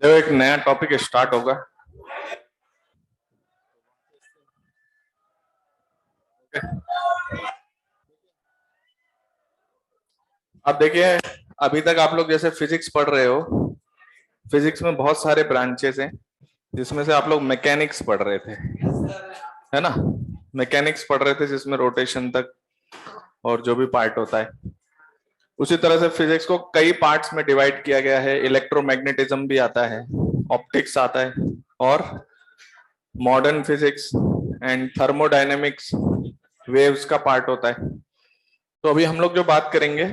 देखो, एक नया टॉपिक स्टार्ट होगा। अब देखिए, अभी तक आप लोग जैसे फिजिक्स पढ़ रहे हो। फिजिक्स में बहुत सारे ब्रांचेस हैं, जिसमें से आप लोग मैकेनिक्स पढ़ रहे थे, है ना। मैकेनिक्स पढ़ रहे थे जिसमें रोटेशन तक और जो भी पार्ट होता है। उसी तरह से फिजिक्स को कई पार्ट्स में डिवाइड किया गया है। इलेक्ट्रोमैग्नेटिज्म भी आता है, ऑप्टिक्स आता है, और modern physics and thermodynamics waves का पार्ट होता है। तो अभी हम लोग जो बात करेंगे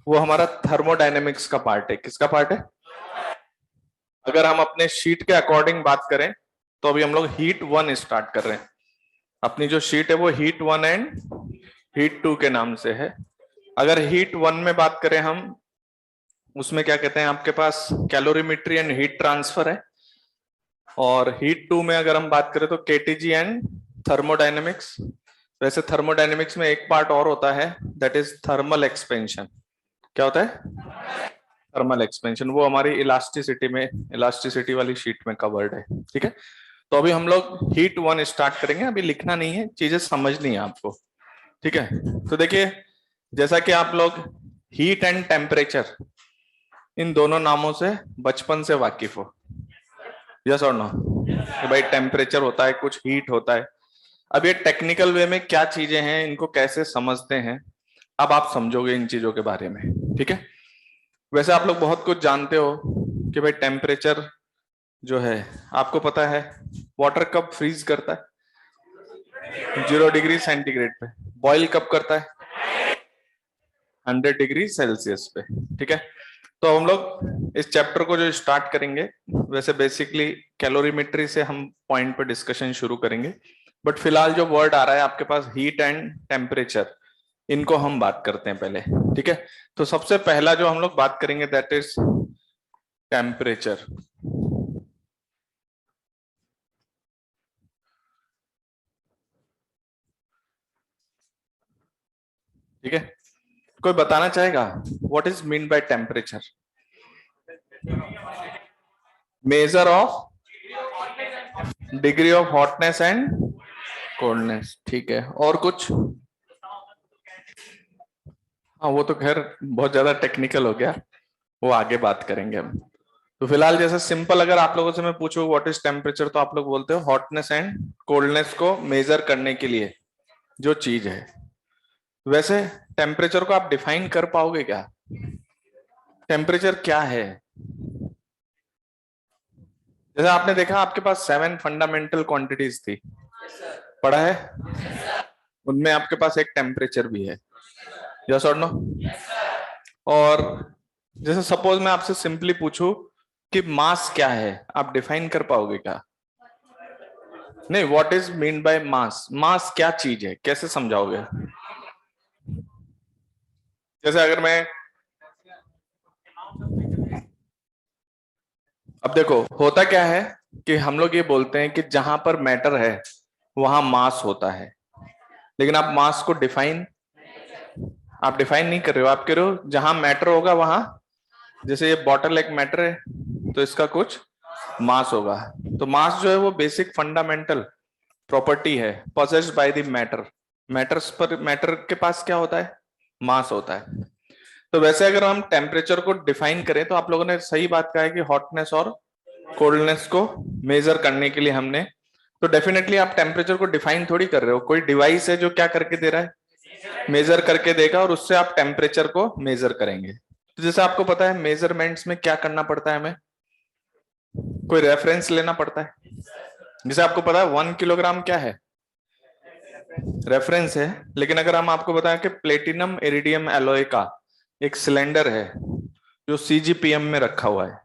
वो हमारा थर्मोडायनेमिक्स का पार्ट है। किसका पार्ट है? अगर हम अपने शीट के अकॉर्डिंग बात करें तो अभी हम लोग हीट वन स्टार्ट कर रहे हैं। अपनी जो शीट है वो heat one and heat two के नाम से है। अगर हीट वन में बात करें हम, उसमें क्या कहते हैं, आपके पास कैलोरीमेट्री एंड हीट ट्रांसफर है। और हीट टू में अगर हम बात करें तो केटीजी एंड थर्मोडायनेमिक्स। वैसे थर्मोडायनेमिक्स में एक पार्ट और होता है, दैट इज थर्मल एक्सपेंशन। क्या होता है? Thermal expansion. वो हमारी इलास्टिसिटी में, इलास्टिसिटी वाली शीट में कवर्ड है। ठीक है, तो अभी हम लोग हीट वन स्टार्ट करेंगे। अभी लिखना नहीं है, चीजें समझनी है आपको। ठीक है, तो देखिए, जैसा कि आप लोग हीट एंड टेम्परेचर, इन दोनों नामों से बचपन से वाकिफ हो। यस और नो? कि भाई टेम्परेचर होता है, कुछ हीट होता है। अब ये टेक्निकल वे में क्या चीजें हैं, इनको कैसे समझते हैं, अब आप समझोगे इन चीजों के बारे में। ठीक है, वैसे आप लोग बहुत कुछ जानते हो कि भाई टेम्परेचर जो है, आपको पता है वाटर कब फ्रीज करता है? 0 डिग्री सेंटीग्रेड पे। बॉईल कब करता है? 100 डिग्री सेल्सियस पे। ठीक है, तो हम लोग इस चैप्टर को जो स्टार्ट करेंगे, वैसे बेसिकली कैलोरीमेट्री से हम पॉइंट पे डिस्कशन शुरू करेंगे। बट फिलहाल जो वर्ड आ रहा है आपके पास, हीट एंड टेम्परेचर, इनको हम बात करते हैं पहले। ठीक है, तो सबसे पहला जो हम लोग बात करेंगे दैट इज टेम्परेचर। ठीक है, कोई बताना चाहेगा what is mean by temperature? Measure of degree of hotness and coldness. ठीक है, और कुछ? हाँ, वो तो खैर बहुत ज्यादा टेक्निकल हो गया, वो आगे बात करेंगे हम। तो फिलहाल जैसे सिंपल, अगर आप लोगों से मैं पूछूं व्हाट इज टेम्परेचर, तो आप लोग बोलते हो हॉटनेस एंड कोल्डनेस को मेजर करने के लिए जो चीज है। वैसे टेम्परेचर को आप डिफाइन कर पाओगे क्या? टेम्परेचर क्या है? जैसे आपने देखा, आपके पास 7 फंडामेंटल क्वांटिटीज थी, पढ़ा है? उनमें आपके पास एक टेम्परेचर भी है। यस और नो? और जैसे सपोज मैं आपसे सिंपली पूछूं कि मास क्या है, आप डिफाइन कर पाओगे क्या? नहीं, what is mean by mass? Mass क्या चीज है, कैसे समझाओगे? जैसे अगर मैं, अब देखो होता क्या है कि हम लोग ये बोलते हैं कि जहां पर मैटर है वहां मास होता है, लेकिन आप मास को डिफाइन, आप डिफाइन नहीं कर रहे हो। आप कह रहे हो जहां मैटर होगा वहां, जैसे ये बॉटल एक मैटर है तो इसका कुछ मास होगा। तो मास जो है वो बेसिक फंडामेंटल प्रॉपर्टी है possessed by the matter. Matters पर, मैटर के पास क्या होता है? मास होता है। तो वैसे अगर हम टेम्परेचर को डिफाइन करें तो आप लोगों ने सही बात कहा है कि हॉटनेस और कोल्डनेस को मेजर करने के लिए हमने, तो डेफिनेटली आप टेम्परेचर को डिफाइन थोड़ी कर रहे हो। कोई डिवाइस है जो क्या करके दे रहा है? मेजर करके देगा, और उससे आप टेम्परेचर को मेजर करेंगे। तो जैसे आपको पता है मेजरमेंट्स में क्या करना पड़ता है हमें, कोई रेफरेंस लेना पड़ता है। जैसे आपको पता है 1 किलोग्राम क्या है? रेफरेंस है। लेकिन अगर हम आपको बताएं कि प्लेटिनम इरिडियम एलॉय का एक सिलेंडर है जो सीजीपीएम में रखा हुआ है,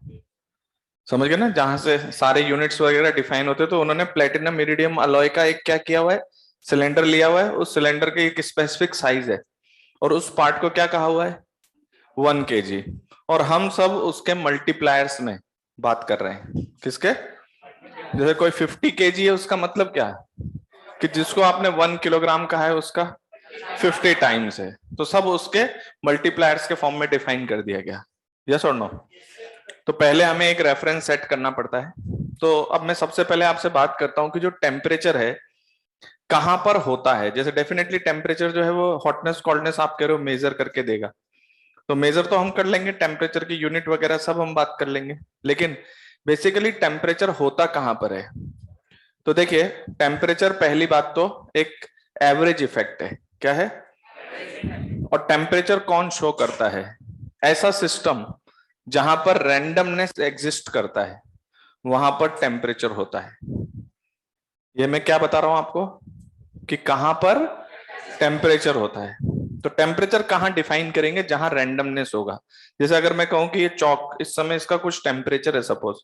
समझ गए ना, जहां से सारे यूनिट्स वगैरह डिफाइन होते हैं, तो उन्होंने प्लेटिनम इरिडियम अलॉय का एक क्या किया हुआ है, सिलेंडर लिया हुआ है। उस सिलेंडर की एक स्पेसिफिक साइज है, और उस पार्ट को क्या कहा हुआ है? 1 kg। और हम सब उसके मल्टीप्लायर्स में बात कर रहे हैं। किसके? जैसे कोई 50 kg है, उसका मतलब क्या है कि जिसको आपने 1 किलोग्राम कहा है उसका 50 टाइम्स है। तो सब उसके मल्टीप्लायर्स के फॉर्म में डिफाइन कर दिया गया। यस और नो? तो पहले हमें एक रेफरेंस सेट करना पड़ता है। तो अब मैं सबसे पहले आपसे बात करता हूं कि जो टेम्परेचर है कहां पर होता है। जैसे डेफिनेटली टेम्परेचर जो है वो हॉटनेस कोल्डनेस आप कह रहे हो मेजर करके देगा, तो मेजर तो हम कर लेंगे, टेम्परेचर की यूनिट वगैरह सब हम बात कर लेंगे, लेकिन बेसिकली टेम्परेचर होता कहां पर है। तो देखिए, टेम्परेचर पहली बात तो एक एवरेज इफेक्ट है। क्या है? और टेम्परेचर कौन शो करता है? ऐसा सिस्टम जहां पर रैंडमनेस एग्जिस्ट करता है वहां पर टेम्परेचर होता है। ये मैं क्या बता रहा हूं आपको कि कहां पर टेम्परेचर होता है। तो टेम्परेचर कहां डिफाइन करेंगे? जहां रैंडमनेस होगा। जैसे अगर मैं कहूं कि ये चौक इस समय इसका कुछ टेम्परेचर है सपोज,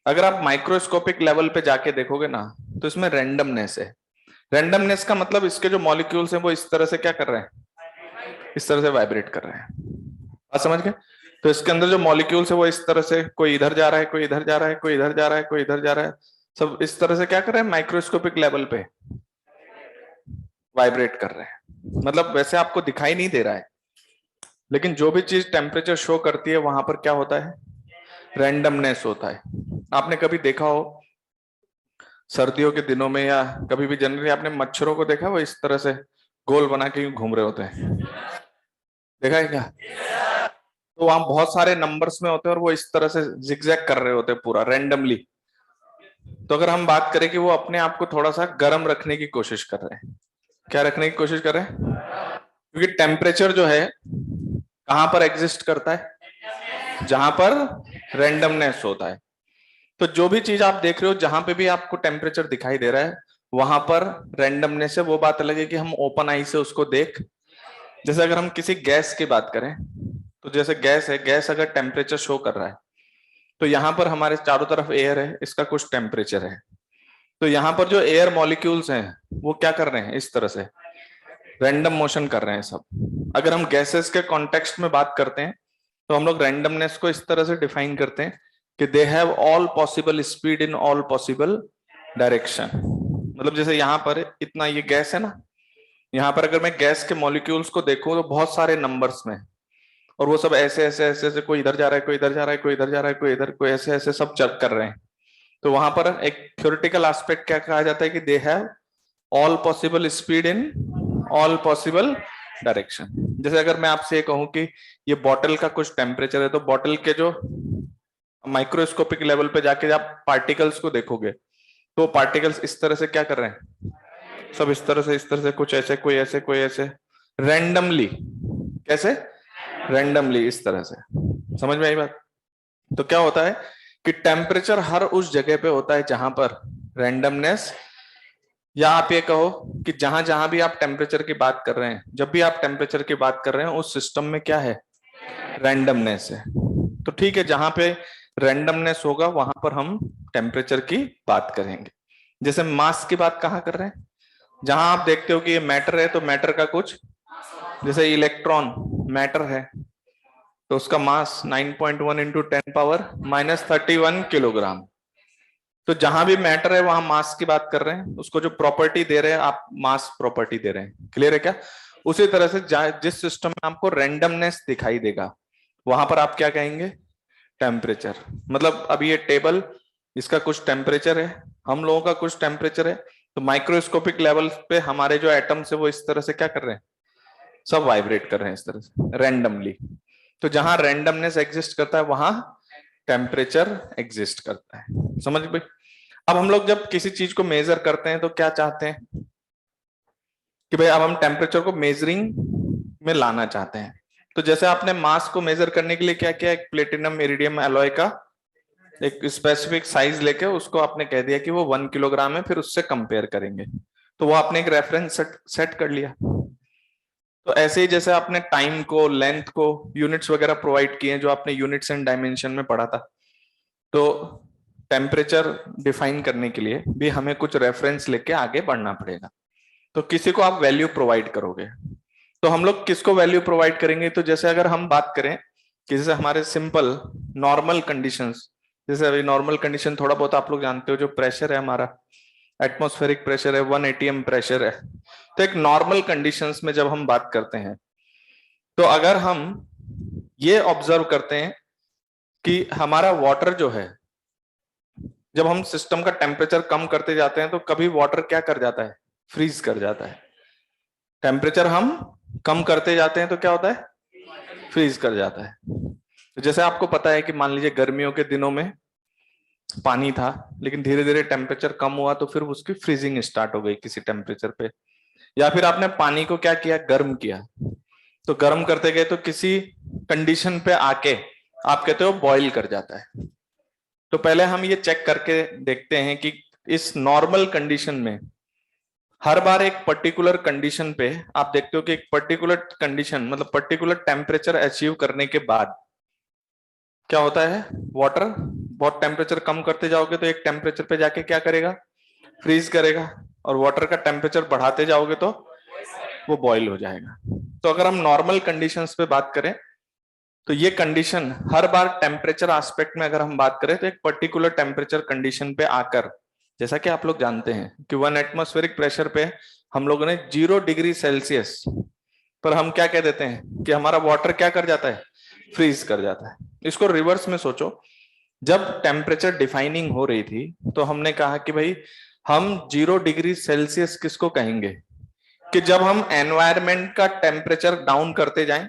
अगर आप माइक्रोस्कोपिक लेवल पे जाके देखोगे ना तो इसमें रैंडमनेस है। रैंडमनेस का मतलब इसके जो मॉलिक्यूल्स हैं वो इस तरह से क्या कर रहे हैं, इस तरह से वाइब्रेट कर रहे हैं। बात समझ गए? तो इसके अंदर जो मॉलिक्यूल्स है वो इस तरह से, कोई इधर जा रहा है, कोई इधर जा रहा है, कोई इधर जा रहा है, कोई इधर जा रहा है, सब इस तरह से क्या कर रहे हैं, माइक्रोस्कोपिक लेवल पे वाइब्रेट कर रहे हैं। मतलब वैसे आपको दिखाई नहीं दे रहा है, लेकिन जो भी चीज टेम्परेचर शो करती है वहां पर क्या होता है, रैंडमनेस होता है। आपने कभी देखा हो सर्दियों के दिनों में या कभी भी जनरली आपने मच्छरों को देखा वो इस तरह से गोल बना के यूं घूम रहे होते हैं, देखा है क्या? तो वहां बहुत सारे नंबर्स में होते हैं और वो इस तरह से जिगजैग कर रहे होते हैं पूरा रैंडमली। तो अगर हम बात करें कि वो अपने आप को थोड़ा सा गर्म रखने की कोशिश कर रहे हैं, क्या रखने की कोशिश कर रहे हैं? क्योंकि टेम्परेचर जो है कहां पर एग्जिस्ट करता है, जहां पर रैंडमनेस होता है। तो जो भी चीज आप देख रहे हो जहां पे भी आपको टेम्परेचर दिखाई दे रहा है वहां पर रैंडमनेस है। वो बात अलग है कि हम ओपन आई से उसको देख, जैसे अगर हम किसी गैस की बात करें तो जैसे गैस है, गैस अगर टेम्परेचर शो कर रहा है तो यहाँ पर हमारे चारों तरफ एयर है, इसका कुछ टेम्परेचर है। तो यहाँ पर जो एयर मॉलिक्यूल्स हैं वो क्या कर रहे हैं, इस तरह से रैंडम मोशन कर रहे हैं सब। अगर हम गैसेस के कॉन्टेक्स्ट में बात करते हैं तो हम लोग रैंडमनेस को इस तरह से डिफाइन करते हैं कि they have all possible speed in all possible direction. मतलब जैसे यहाँ पर इतना ये गैस है ना, यहाँ पर अगर मैं गैस के मॉलिक्यूल्स को देखूं तो बहुत सारे नंबर्स में, और वो सब ऐसे ऐसे ऐसे ऐसे, कोई इधर जा रहा है, कोई इधर जा रहा है, कोई इधर जा रहा है, कोई इधर, कोई ऐसे ऐसे सब चेक कर रहे हैं। तो वहां पर एक थ्योरेटिकल एस्पेक्ट क्या कहा जाता है कि they have all possible speed in all possible direction. जैसे अगर मैं आपसे कहूं कि ये बॉटल का कुछ टेम्परेचर है, तो बॉटल के जो माइक्रोस्कोपिक लेवल पे जाके आप पार्टिकल्स को देखोगे तो पार्टिकल्स इस तरह से क्या कर रहे हैं, सब इस तरह से, इस तरह से, कुछ ऐसे, कोई ऐसे, कोई ऐसे, रैंडमली। कैसे? रैंडमली, इस तरह से। समझ में आई बात? तो क्या होता है कि टेम्परेचर हर उस जगह पे होता है जहां पर रैंडमनेस, या आप ये कहो कि जहां जहां भी आप टेम्परेचर की बात कर रहे हैं, जब भी आप टेम्परेचर की बात कर रहे हैं उस सिस्टम में क्या है, रैंडमनेस है। तो ठीक है, जहां पे रैंडमनेस होगा वहां पर हम टेम्परेचर की बात करेंगे। जैसे मास की बात कहाँ कर रहे हैं, जहां आप देखते हो कि ये मैटर है तो मैटर का कुछ, जैसे इलेक्ट्रॉन मैटर है तो उसका मास 9.1 इंटू 10⁻³ किलोग्राम। तो जहां भी मैटर है वहां मास की बात कर रहे हैं, उसको जो प्रॉपर्टी दे रहे हैं आप मास प्रॉपर्टी दे रहे हैं। क्लियर है क्या? उसी तरह से जिस सिस्टम में आपको रैंडमनेस दिखाई देगा वहां पर आप क्या कहेंगे, टेम्परेचर। मतलब अब ये टेबल, इसका कुछ टेम्परेचर है, हम लोगों का कुछ टेम्परेचर है, तो माइक्रोस्कोपिक लेवल पे हमारे जो एटम्स है वो इस तरह से क्या कर रहे हैं, सब वाइब्रेट कर रहे हैं इस तरह से रैंडमली। तो जहां रैंडमनेस एग्जिस्ट करता है वहां टेम्परेचर एग्जिस्ट करता है। समझ भाई? अब हम लोग जब किसी चीज को मेजर करते हैं तो क्या चाहते हैं कि भाई अब हम टेम्परेचर को मेजरिंग में लाना चाहते हैं। तो जैसे आपने मास को मेजर करने के लिए क्या किया, एक प्लेटिनम इरिडियम एलॉय का एक स्पेसिफिक साइज लेके उसको आपने कह दिया कि वो 1 किलोग्राम है, फिर उससे कंपेयर करेंगे, तो वो आपने एक रेफरेंस सेट कर लिया। तो ऐसे ही जैसे आपने टाइम को, लेंथ को, यूनिट्स वगैरह प्रोवाइड किए जो आपने यूनिट्स एंड डायमेंशन में पढ़ा था, तो टेम्परेचर डिफाइन करने के लिए भी हमें कुछ रेफरेंस लेके आगे बढ़ना पड़ेगा। तो किसी को आप वैल्यू प्रोवाइड करोगे, तो हम लोग किसको वैल्यू प्रोवाइड करेंगे, तो जैसे अगर हम बात करें कि जैसे हमारे सिंपल नॉर्मल कंडीशंस, जैसे अभी नॉर्मल कंडीशन थोड़ा बहुत आप लोग जानते हो, जो प्रेशर है हमारा एटमॉस्फेरिक प्रेशर है 1 atm प्रेशर है। तो एक नॉर्मल कंडीशंस में जब हम बात करते हैं तो अगर हम ये ऑब्जर्व करते हैं कि हमारा वाटर जो है, जब हम सिस्टम का टेम्परेचर कम करते जाते हैं तो कभी वाटर क्या कर जाता है, फ्रीज कर जाता है। टेम्परेचर हम कम करते जाते हैं तो क्या होता है, फ्रीज कर जाता है। तो जैसे आपको पता है कि मान लीजिए गर्मियों के दिनों में पानी था, लेकिन धीरे धीरे टेम्परेचर कम हुआ तो फिर उसकी फ्रीजिंग स्टार्ट हो गई किसी टेम्परेचर पे। या फिर आपने पानी को क्या किया, गर्म किया, तो गर्म करते गए तो किसी कंडीशन पे आके आप कहते हो बॉईल कर जाता है। तो पहले हम ये चेक करके देखते हैं कि इस नॉर्मल कंडीशन में हर बार एक पर्टिकुलर कंडीशन पे आप देखते हो कि एक पर्टिकुलर कंडीशन मतलब पर्टिकुलर टेम्परेचर अचीव करने के बाद क्या होता है, वाटर बहुत टेम्परेचर कम करते जाओगे तो एक टेम्परेचर पे जाके क्या करेगा, फ्रीज करेगा, और वाटर का टेम्परेचर बढ़ाते जाओगे तो वो बॉईल हो जाएगा। तो अगर हम नॉर्मल कंडीशंस पे बात करें तो ये कंडीशन हर बार टेम्परेचर एस्पेक्ट में अगर हम बात करें तो एक पर्टिकुलर टेम्परेचर कंडीशन पे आकर, जैसा कि आप लोग जानते हैं कि 1 एटमॉस्फेरिक प्रेशर पे हम लोगों ने 0 डिग्री सेल्सियस पर हम क्या कह देते हैं कि हमारा वाटर क्या कर जाता है, फ्रीज कर जाता है। इसको रिवर्स में सोचो, जब टेम्परेचर डिफाइनिंग हो रही थी तो हमने कहा कि भाई हम 0 डिग्री सेल्सियस किसको कहेंगे, कि जब हम एनवायरमेंट का टेम्परेचर डाउन करते जाएं।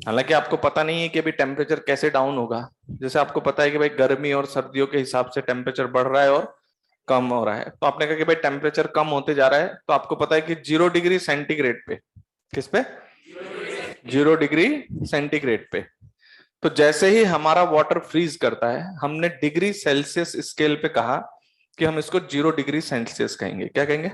हालांकि आपको पता नहीं है कि अभी टेम्परेचर कैसे डाउन होगा। जैसे आपको पता है कि भाई गर्मी और सर्दियों के हिसाब से टेम्परेचर बढ़ रहा है और कम हो रहा है, तो आपने कहा कि भाई टेम्परेचर कम होते जा रहा है, तो आपको पता है कि 0 डिग्री सेंटीग्रेड पे, किस पे, 0 डिग्री सेंटीग्रेड पे, तो जैसे ही हमारा वाटर फ्रीज करता है हमने डिग्री सेल्सियस स्केल पे कहा कि हम इसको 0 डिग्री सेल्सियस कहेंगे। क्या कहेंगे,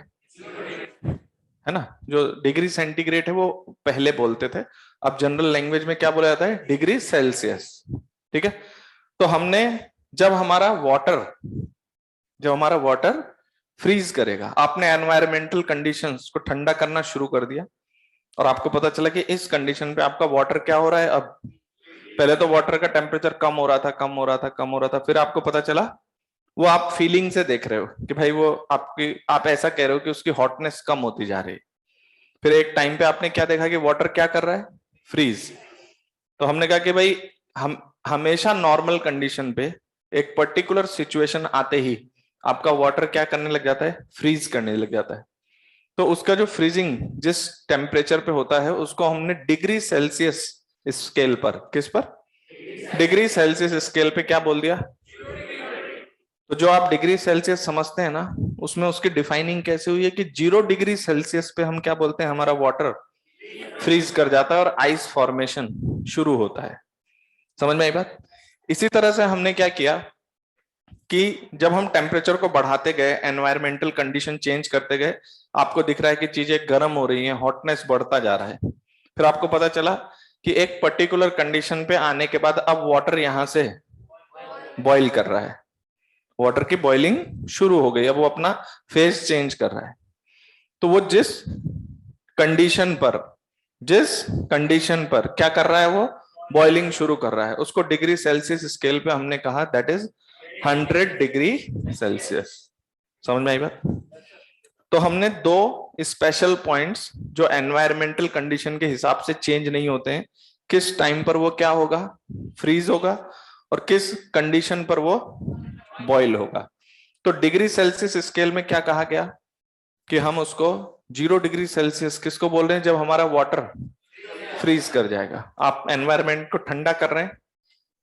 है ना। जो डिग्री सेंटीग्रेड है वो पहले बोलते थे, अब जनरल लैंग्वेज में क्या बोला जाता है, डिग्री सेल्सियस। ठीक है। तो हमने जब हमारा वाटर जब हमारा वाटर फ्रीज करेगा, आपने एनवायरमेंटल कंडीशंस को ठंडा करना शुरू कर दिया और आपको पता चला कि इस कंडीशन पे आपका वाटर क्या हो रहा है। अब पहले तो वाटर का टेम्परेचर कम हो रहा था, कम हो रहा था, कम हो रहा था, फिर आपको पता चला, वो आप फीलिंग से देख रहे हो कि भाई वो आप ऐसा कह रहे हो कि उसकी हॉटनेस कम होती जा रही है। फिर एक टाइम पे आपने क्या देखा कि वाटर क्या कर रहा है, फ्रीज। तो हमने कहा कि भाई हम हमेशा नॉर्मल कंडीशन पे एक पर्टिकुलर सिचुएशन आते ही आपका वाटर क्या करने लग जाता है, फ्रीज करने लग जाता है। तो उसका जो फ्रीजिंग जिस टेम्परेचर पे होता है उसको हमने डिग्री सेल्सियस स्केल पर, किस पर, डिग्री सेल्सियस स्केल पे क्या बोल दिया। तो जो आप डिग्री सेल्सियस समझते हैं ना, उसमें उसकी डिफाइनिंग कैसे हुई है कि 0 डिग्री सेल्सियस पे हम क्या बोलते हैं, हमारा वाटर फ्रीज कर जाता है और आइस फॉर्मेशन शुरू होता है। समझ में आई बात। इसी तरह से हमने क्या किया कि जब हम टेम्परेचर को बढ़ाते गए, एनवायरमेंटल कंडीशन चेंज करते गए, आपको दिख रहा है कि चीजें गर्म हो रही हैं, हॉटनेस बढ़ता जा रहा है। फिर आपको पता चला कि एक पर्टिकुलर कंडीशन पे आने के बाद अब वाटर यहां से बॉईल कर रहा है, वाटर की बॉइलिंग शुरू हो गई, अब वो अपना फेज चेंज कर रहा है। तो वो कंडीशन पर जिस कंडीशन पर क्या कर रहा है, वो बॉइलिंग शुरू कर रहा है, उसको डिग्री सेल्सियस स्केल पे हमने कहा दैट इज 100 डिग्री सेल्सियस। समझ में आई बात। तो हमने दो स्पेशल पॉइंट्स जो एनवायरमेंटल कंडीशन के हिसाब से चेंज नहीं होते हैं, किस टाइम पर वो क्या होगा, फ्रीज होगा, और किस कंडीशन पर वो बॉईल होगा। तो डिग्री सेल्सियस स्केल में क्या कहा गया कि हम उसको 0 डिग्री सेल्सियस किसको बोल रहे हैं, जब हमारा वाटर फ्रीज कर जाएगा। आप एनवायरमेंट को ठंडा कर रहे हैं,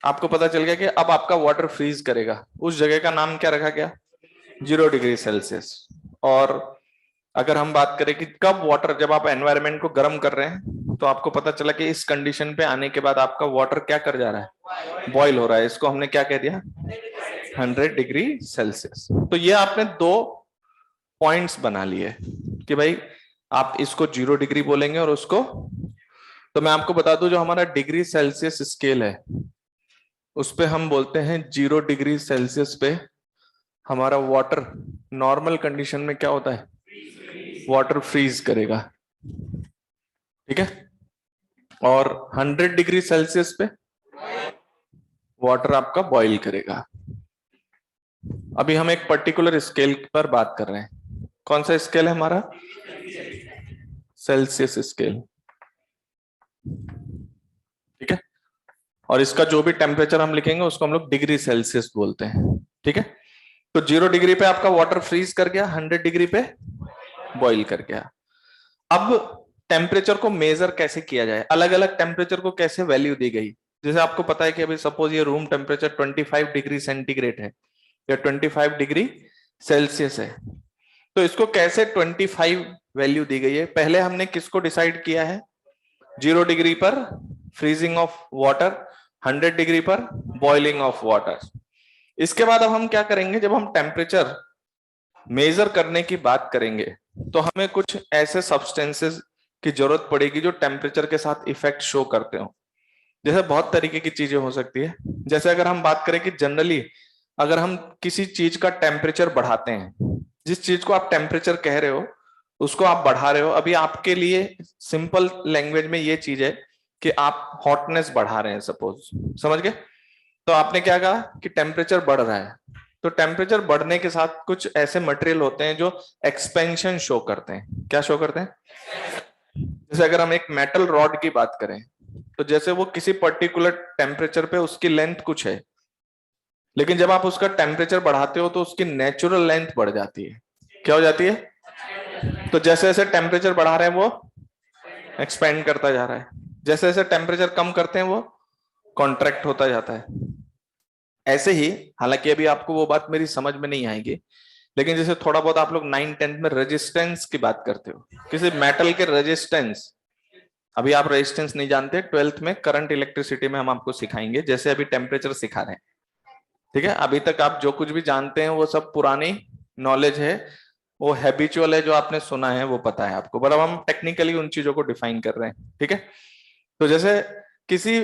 आपको पता चल गया कि अब आपका वाटर फ्रीज करेगा, उस जगह का नाम क्या रखा गया, 0 डिग्री सेल्सियस। और अगर हम बात करें कि कब वाटर, जब आप एनवायरमेंट को गर्म कर रहे हैं, तो आपको पता चला कि इस कंडीशन पे आने के बाद आपका वाटर क्या कर जा रहा है, बॉईल हो रहा है, इसको हमने क्या कह दिया, 100 डिग्री सेल्सियस। तो ये आपने दो पॉइंट्स बना लिए कि भाई आप इसको 0 डिग्री बोलेंगे और उसको, तो मैं आपको बता दूं जो हमारा डिग्री सेल्सियस स्केल है उस पे हम बोलते हैं 0 डिग्री सेल्सियस पे हमारा वाटर नॉर्मल कंडीशन में क्या होता है, वाटर फ्रीज करेगा। ठीक है। और 100 डिग्री सेल्सियस पे वाटर आपका बॉईल करेगा। अभी हम एक पर्टिकुलर स्केल पर बात कर रहे हैं, कौन सा स्केल है हमारा, सेल्सियस स्केल। ठीक है। और इसका जो भी टेम्परेचर हम लिखेंगे उसको हम लोग डिग्री सेल्सियस बोलते हैं, ठीक है। तो 0 डिग्री पे आपका वाटर फ्रीज कर गया, 100 डिग्री पे बॉईल कर गया। अब टेम्परेचर को मेजर कैसे किया जाए, अलग अलग टेम्परेचर को कैसे वैल्यू दी गई। जैसे आपको पता है कि अभी सपोज ये रूम टेम्परेचर 25 डिग्री सेंटीग्रेड है या 25 डिग्री सेल्सियस है, तो इसको कैसे 25 वैल्यू दी गई है। पहले हमने किसको डिसाइड किया है, 0 डिग्री पर फ्रीजिंग ऑफ वाटर, 100 डिग्री पर बॉइलिंग ऑफ वाटर। इसके बाद अब हम क्या करेंगे, जब हम टेम्परेचर मेजर करने की बात करेंगे तो हमें कुछ ऐसे सब्सटेंसेस की जरूरत पड़ेगी जो टेम्परेचर के साथ इफेक्ट शो करते हो। जैसे बहुत तरीके की चीजें हो सकती है। जैसे अगर हम बात करें कि जनरली अगर हम किसी चीज का टेम्परेचर बढ़ाते हैं, जिस चीज को आप टेम्परेचर कह रहे हो उसको आप बढ़ा रहे हो, अभी आपके लिए सिंपल लैंग्वेज में ये चीज है कि आप हॉटनेस बढ़ा रहे हैं सपोज, समझ गए। तो आपने क्या कहा कि टेम्परेचर बढ़ रहा है, तो टेम्परेचर बढ़ने के साथ कुछ ऐसे मटेरियल होते हैं जो एक्सपेंशन शो करते हैं। क्या शो करते हैं, जैसे अगर हम एक मेटल रॉड की बात करें तो जैसे वो किसी पर्टिकुलर टेम्परेचर पे उसकी लेंथ कुछ है, लेकिन जब आप उसका टेम्परेचर बढ़ाते हो तो उसकी नेचुरल लेंथ बढ़ जाती है। क्या हो जाती है, तो जैसे जैसे टेम्परेचर बढ़ा रहे हैं वो एक्सपेंड करता जा रहा है, जैसे जैसे टेम्परेचर कम करते हैं वो कॉन्ट्रैक्ट होता जाता है। ऐसे ही, हालांकि अभी आपको वो बात मेरी समझ में नहीं आएगी, लेकिन जैसे थोड़ा बहुत आप लोग 9th-10th में रेजिस्टेंस की बात करते हो, किसी मेटल के रेजिस्टेंस, अभी आप रेजिस्टेंस नहीं जानते, 12th में करंट इलेक्ट्रिसिटी में हम आपको सिखाएंगे, जैसे अभी टेम्परेचर सिखा रहे हैं, ठीक है। अभी तक आप जो कुछ भी जानते हैं वो सब पुरानी नॉलेज है, वो हैबिचुअल है, जो आपने सुना है वो पता है आपको, पर अब हम टेक्निकली उन चीजों को डिफाइन कर रहे हैं, ठीक है। तो जैसे किसी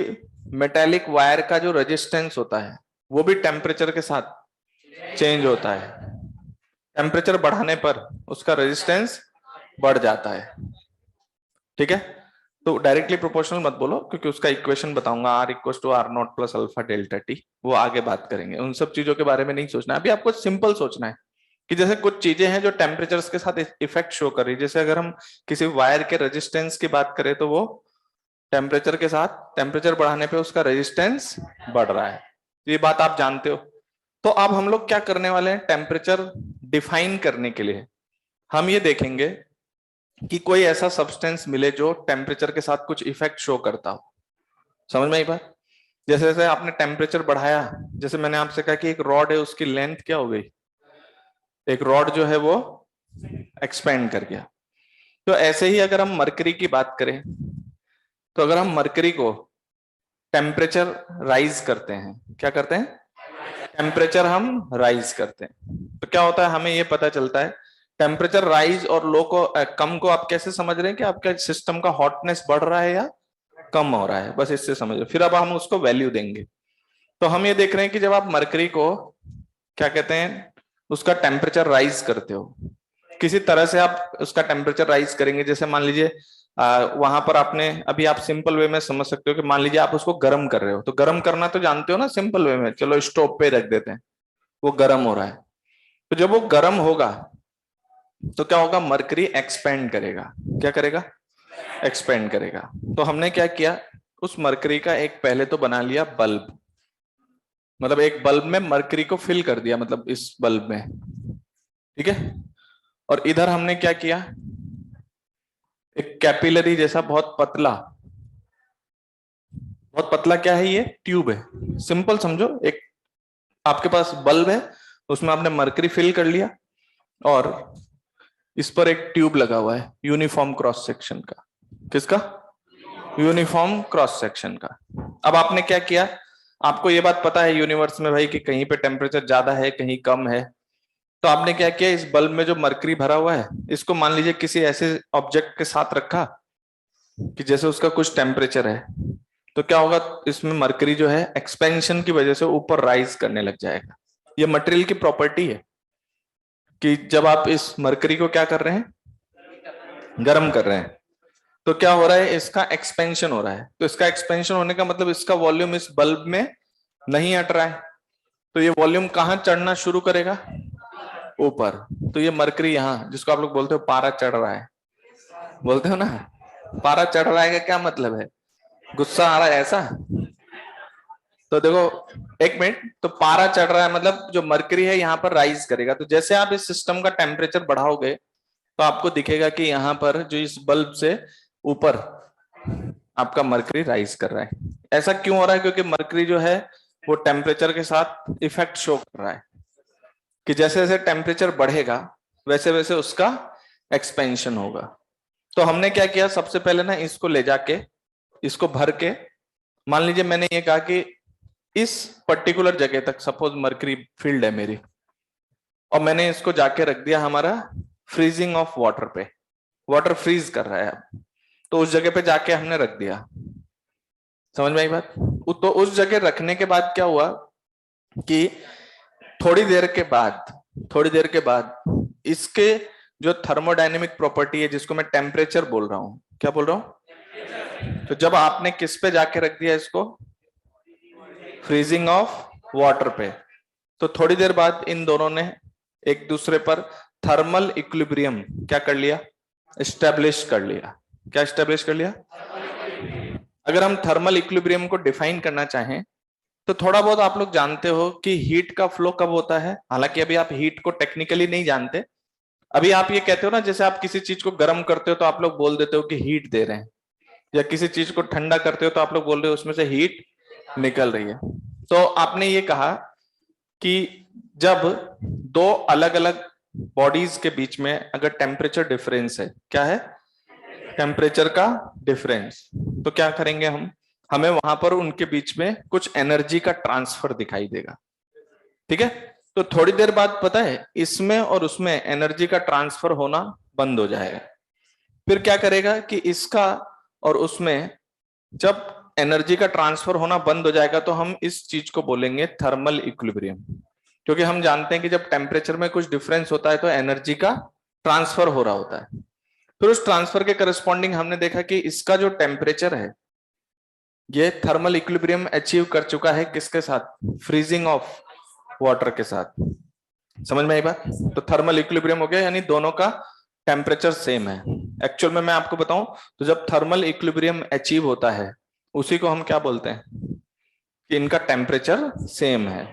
मेटेलिक वायर का जो रेजिस्टेंस होता है वो भी टेम्परेचर के साथ चेंज होता है। टेम्परेचर बढ़ाने पर उसका रेजिस्टेंस बढ़ जाता है, ठीक है। तो डायरेक्टली प्रोपोर्शनल मत बोलो, क्योंकि उसका इक्वेशन बताऊंगा, R = R0 + α वो आगे बात करेंगे। उन सब चीजों के बारे में नहीं सोचना है, अभी आपको सिंपल सोचना है कि जैसे कुछ चीजें हैं जो टेम्परेचर के साथ इफेक्ट शो कर रही है। जैसे अगर हम किसी वायर के रेजिस्टेंस की बात करें तो वो टेम्परेचर के साथ, टेम्परेचर बढ़ाने पे उसका रेजिस्टेंस बढ़ रहा है, ये बात आप जानते हो। तो अब हम लोग क्या करने वाले हैं, टेम्परेचर डिफाइन करने के लिए हम ये देखेंगे कि कोई ऐसा सब्सटेंस मिले जो टेम्परेचर के साथ कुछ इफेक्ट शो करता हो। समझ में आई बात। जैसे जैसे आपने टेम्परेचर बढ़ाया, जैसे मैंने आपसे कहा कि एक रॉड है, उसकी लेंथ क्या हो गई, एक रॉड जो है वो एक्सपेंड कर गया। तो ऐसे ही अगर हम मरकरी की बात करें, तो अगर हम मरकरी को टेम्परेचर राइज करते हैं, क्या करते हैं, टेम्परेचर हम राइज करते हैं, तो क्या होता है, हमें ये पता चलता है टेम्परेचर राइज और लो को कम को आप कैसे समझ रहे हैं कि आपके सिस्टम का हॉटनेस बढ़ रहा है या कम हो रहा है, बस इससे समझ रहे। फिर अब हम उसको वैल्यू देंगे। तो हम ये देख रहे हैं कि जब आप मरकरी को क्या कहते हैं, उसका टेम्परेचर राइज करते हो, किसी तरह से आप उसका टेम्परेचर राइज करेंगे। जैसे मान लीजिए वहां पर आपने, अभी आप सिंपल वे में समझ सकते हो कि मान लीजिए आप उसको गर्म कर रहे हो, तो गर्म करना तो जानते हो ना सिंपल वे में, चलो स्टोव पे रख देते हैं, वो गर्म हो रहा है। तो जब वो गर्म होगा तो क्या होगा, मरकरी एक्सपेंड करेगा। क्या करेगा, एक्सपेंड करेगा। तो हमने क्या किया, उस मरकरी का एक पहले तो बना लिया बल्ब, मतलब एक बल्ब में मरकरी को फिल कर दिया, मतलब इस बल्ब में, ठीक है। और इधर हमने क्या किया, एक कैपिलरी जैसा बहुत पतला, बहुत पतला क्या है, ये ट्यूब है, सिंपल समझो, एक आपके पास बल्ब है, उसमें आपने मरकरी फिल कर लिया और इस पर एक ट्यूब लगा हुआ है यूनिफॉर्म क्रॉस सेक्शन का। किसका, यूनिफॉर्म क्रॉस सेक्शन का। अब आपने क्या किया, आपको ये बात पता है यूनिवर्स में भाई कि कहीं पे टेम्परेचर ज्यादा है कहीं कम है। तो आपने क्या किया, इस बल्ब में जो मरकरी भरा हुआ है इसको मान लीजिए किसी ऐसे ऑब्जेक्ट के साथ रखा कि जैसे उसका कुछ टेम्परेचर है, तो क्या होगा, इसमें मरकरी जो है एक्सपेंशन की वजह से ऊपर राइज करने लग जाएगा। ये मटेरियल की प्रॉपर्टी है कि जब आप इस मरकरी को क्या कर रहे हैं, गर्म कर रहे हैं, तो क्या हो रहा है, इसका एक्सपेंशन हो रहा है। तो इसका एक्सपेंशन होने का मतलब इसका वॉल्यूम इस बल्ब में नहीं हट रहा है, तो ये वॉल्यूम कहां चढ़ना शुरू करेगा, ऊपर। तो ये मरकरी यहाँ, जिसको आप लोग बोलते हो पारा चढ़ रहा है, बोलते हो ना, पारा चढ़ रहा है का क्या मतलब है, गुस्सा आ रहा है ऐसा, तो देखो एक मिनट, तो पारा चढ़ रहा है मतलब जो मरकरी है यहाँ पर राइज करेगा। तो जैसे आप इस सिस्टम का टेम्परेचर बढ़ाओगे तो आपको दिखेगा कि यहाँ पर जो इस बल्ब से ऊपर आपका मरकरी राइज कर रहा है। ऐसा क्यों हो रहा है? क्योंकि मरकरी जो है वो टेम्परेचर के साथ इफेक्ट शो कर रहा है कि जैसे जैसे टेम्परेचर बढ़ेगा वैसे वैसे उसका एक्सपेंशन होगा। तो हमने क्या किया, सबसे पहले ना इसको ले जाके इसको भर के, मान लीजिए मैंने ये कहा कि इस पर्टिकुलर जगह तक सपोज मरकरी फील्ड है मेरी, और मैंने इसको जाके रख दिया हमारा फ्रीजिंग ऑफ वाटर पे, वाटर फ्रीज कर रहा है अब, तो उस जगह पे जाके हमने रख दिया। समझ में आई बात? तो उस जगह रखने के बाद क्या हुआ कि थोड़ी देर के बाद इसके जो थर्मोडायनेमिक प्रॉपर्टी है जिसको मैं टेम्परेचर बोल रहा हूं, क्या बोल रहा हूं, तो जब आपने किस पे जाके रख दिया इसको, फ्रीजिंग ऑफ वाटर पे, तो थोड़ी देर बाद इन दोनों ने एक दूसरे पर थर्मल इक्विलिब्रियम क्या कर लिया, एस्टेब्लिश कर लिया। क्या एस्टेब्लिश कर लिया? अगर हम थर्मल इक्विलिब्रियम को डिफाइन करना चाहें तो थोड़ा बहुत आप लोग जानते हो कि हीट का फ्लो कब होता है। हालांकि अभी आप हीट को टेक्निकली नहीं जानते, अभी आप ये कहते हो ना, जैसे आप किसी चीज को गर्म करते हो तो आप लोग बोल देते हो कि हीट दे रहे हैं, या किसी चीज को ठंडा करते हो तो आप लोग बोल रहे हो उसमें से हीट निकल रही है। तो आपने ये कहा कि जब दो अलग अलग बॉडीज के बीच में अगर टेम्परेचर डिफरेंस है, क्या है, टेम्परेचर का डिफरेंस, तो क्या करेंगे हम, हमें वहां पर उनके बीच में कुछ एनर्जी का ट्रांसफर दिखाई देगा। ठीक है? तो थोड़ी देर बाद पता है इसमें और उसमें एनर्जी का ट्रांसफर होना बंद हो जाएगा। फिर क्या करेगा कि इसका और उसमें जब एनर्जी का ट्रांसफर होना बंद हो जाएगा तो हम इस चीज को बोलेंगे थर्मल इक्विलिब्रियम, क्योंकि हम जानते हैं कि जब टेम्परेचर में कुछ डिफरेंस होता है तो एनर्जी का ट्रांसफर हो रहा होता है। फिर उस ट्रांसफर के करस्पॉन्डिंग हमने देखा कि इसका जो टेम्परेचर है ये थर्मल इक्विलिब्रियम अचीव कर चुका है किसके साथ, फ्रीजिंग ऑफ वाटर के साथ। समझ में आई बात? तो थर्मल इक्विलिब्रियम हो गया, यानी दोनों का टेम्परेचर सेम है। एक्चुअल में मैं आपको बताऊं तो जब थर्मल इक्विलिब्रियम अचीव होता है उसी को हम क्या बोलते हैं कि इनका टेम्परेचर सेम है।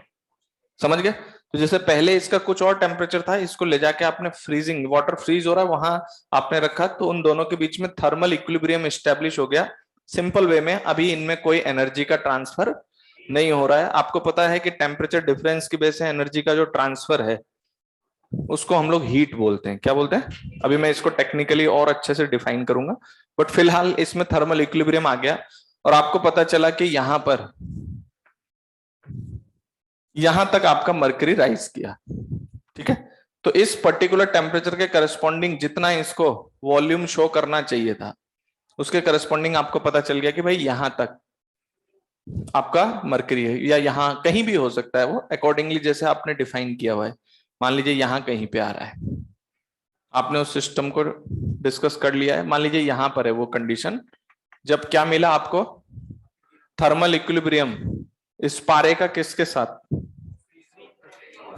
समझ गए? तो जैसे पहले इसका कुछ और टेम्परेचर था, इसको ले जाके आपने फ्रीजिंग, वाटर फ्रीज हो रहा है वहां आपने रखा, तो उन दोनों के बीच में थर्मल इक्विलिब्रियम एस्टेब्लिश हो गया सिंपल वे में। अभी इनमें कोई एनर्जी का ट्रांसफर नहीं हो रहा है। आपको पता है कि टेम्परेचर डिफरेंस की वजह से एनर्जी का जो ट्रांसफर है उसको हम लोग हीट बोलते हैं। क्या बोलते हैं? अभी मैं इसको टेक्निकली और अच्छे से डिफाइन करूंगा, बट फिलहाल इसमें थर्मल इक्विलिब्रियम आ गया और आपको पता चला कि यहां तक आपका मरकरी राइज किया। ठीक है? तो इस पर्टिकुलर टेम्परेचर के करस्पॉन्डिंग जितना इसको वॉल्यूम शो करना चाहिए था उसके करस्पॉन्डिंग आपको पता चल गया कि भाई यहां तक आपका मरकरी है, या यहां कहीं भी हो सकता है वो अकॉर्डिंगली जैसे आपने डिफाइन किया हुआ है। मान लीजिए यहां कहीं पे आ रहा है, आपने उस सिस्टम को डिस्कस कर लिया है, मान लीजिए यहां पर है वो कंडीशन, जब क्या मिला आपको, थर्मल इक्विलिब्रियम इस पारे का किसके साथ,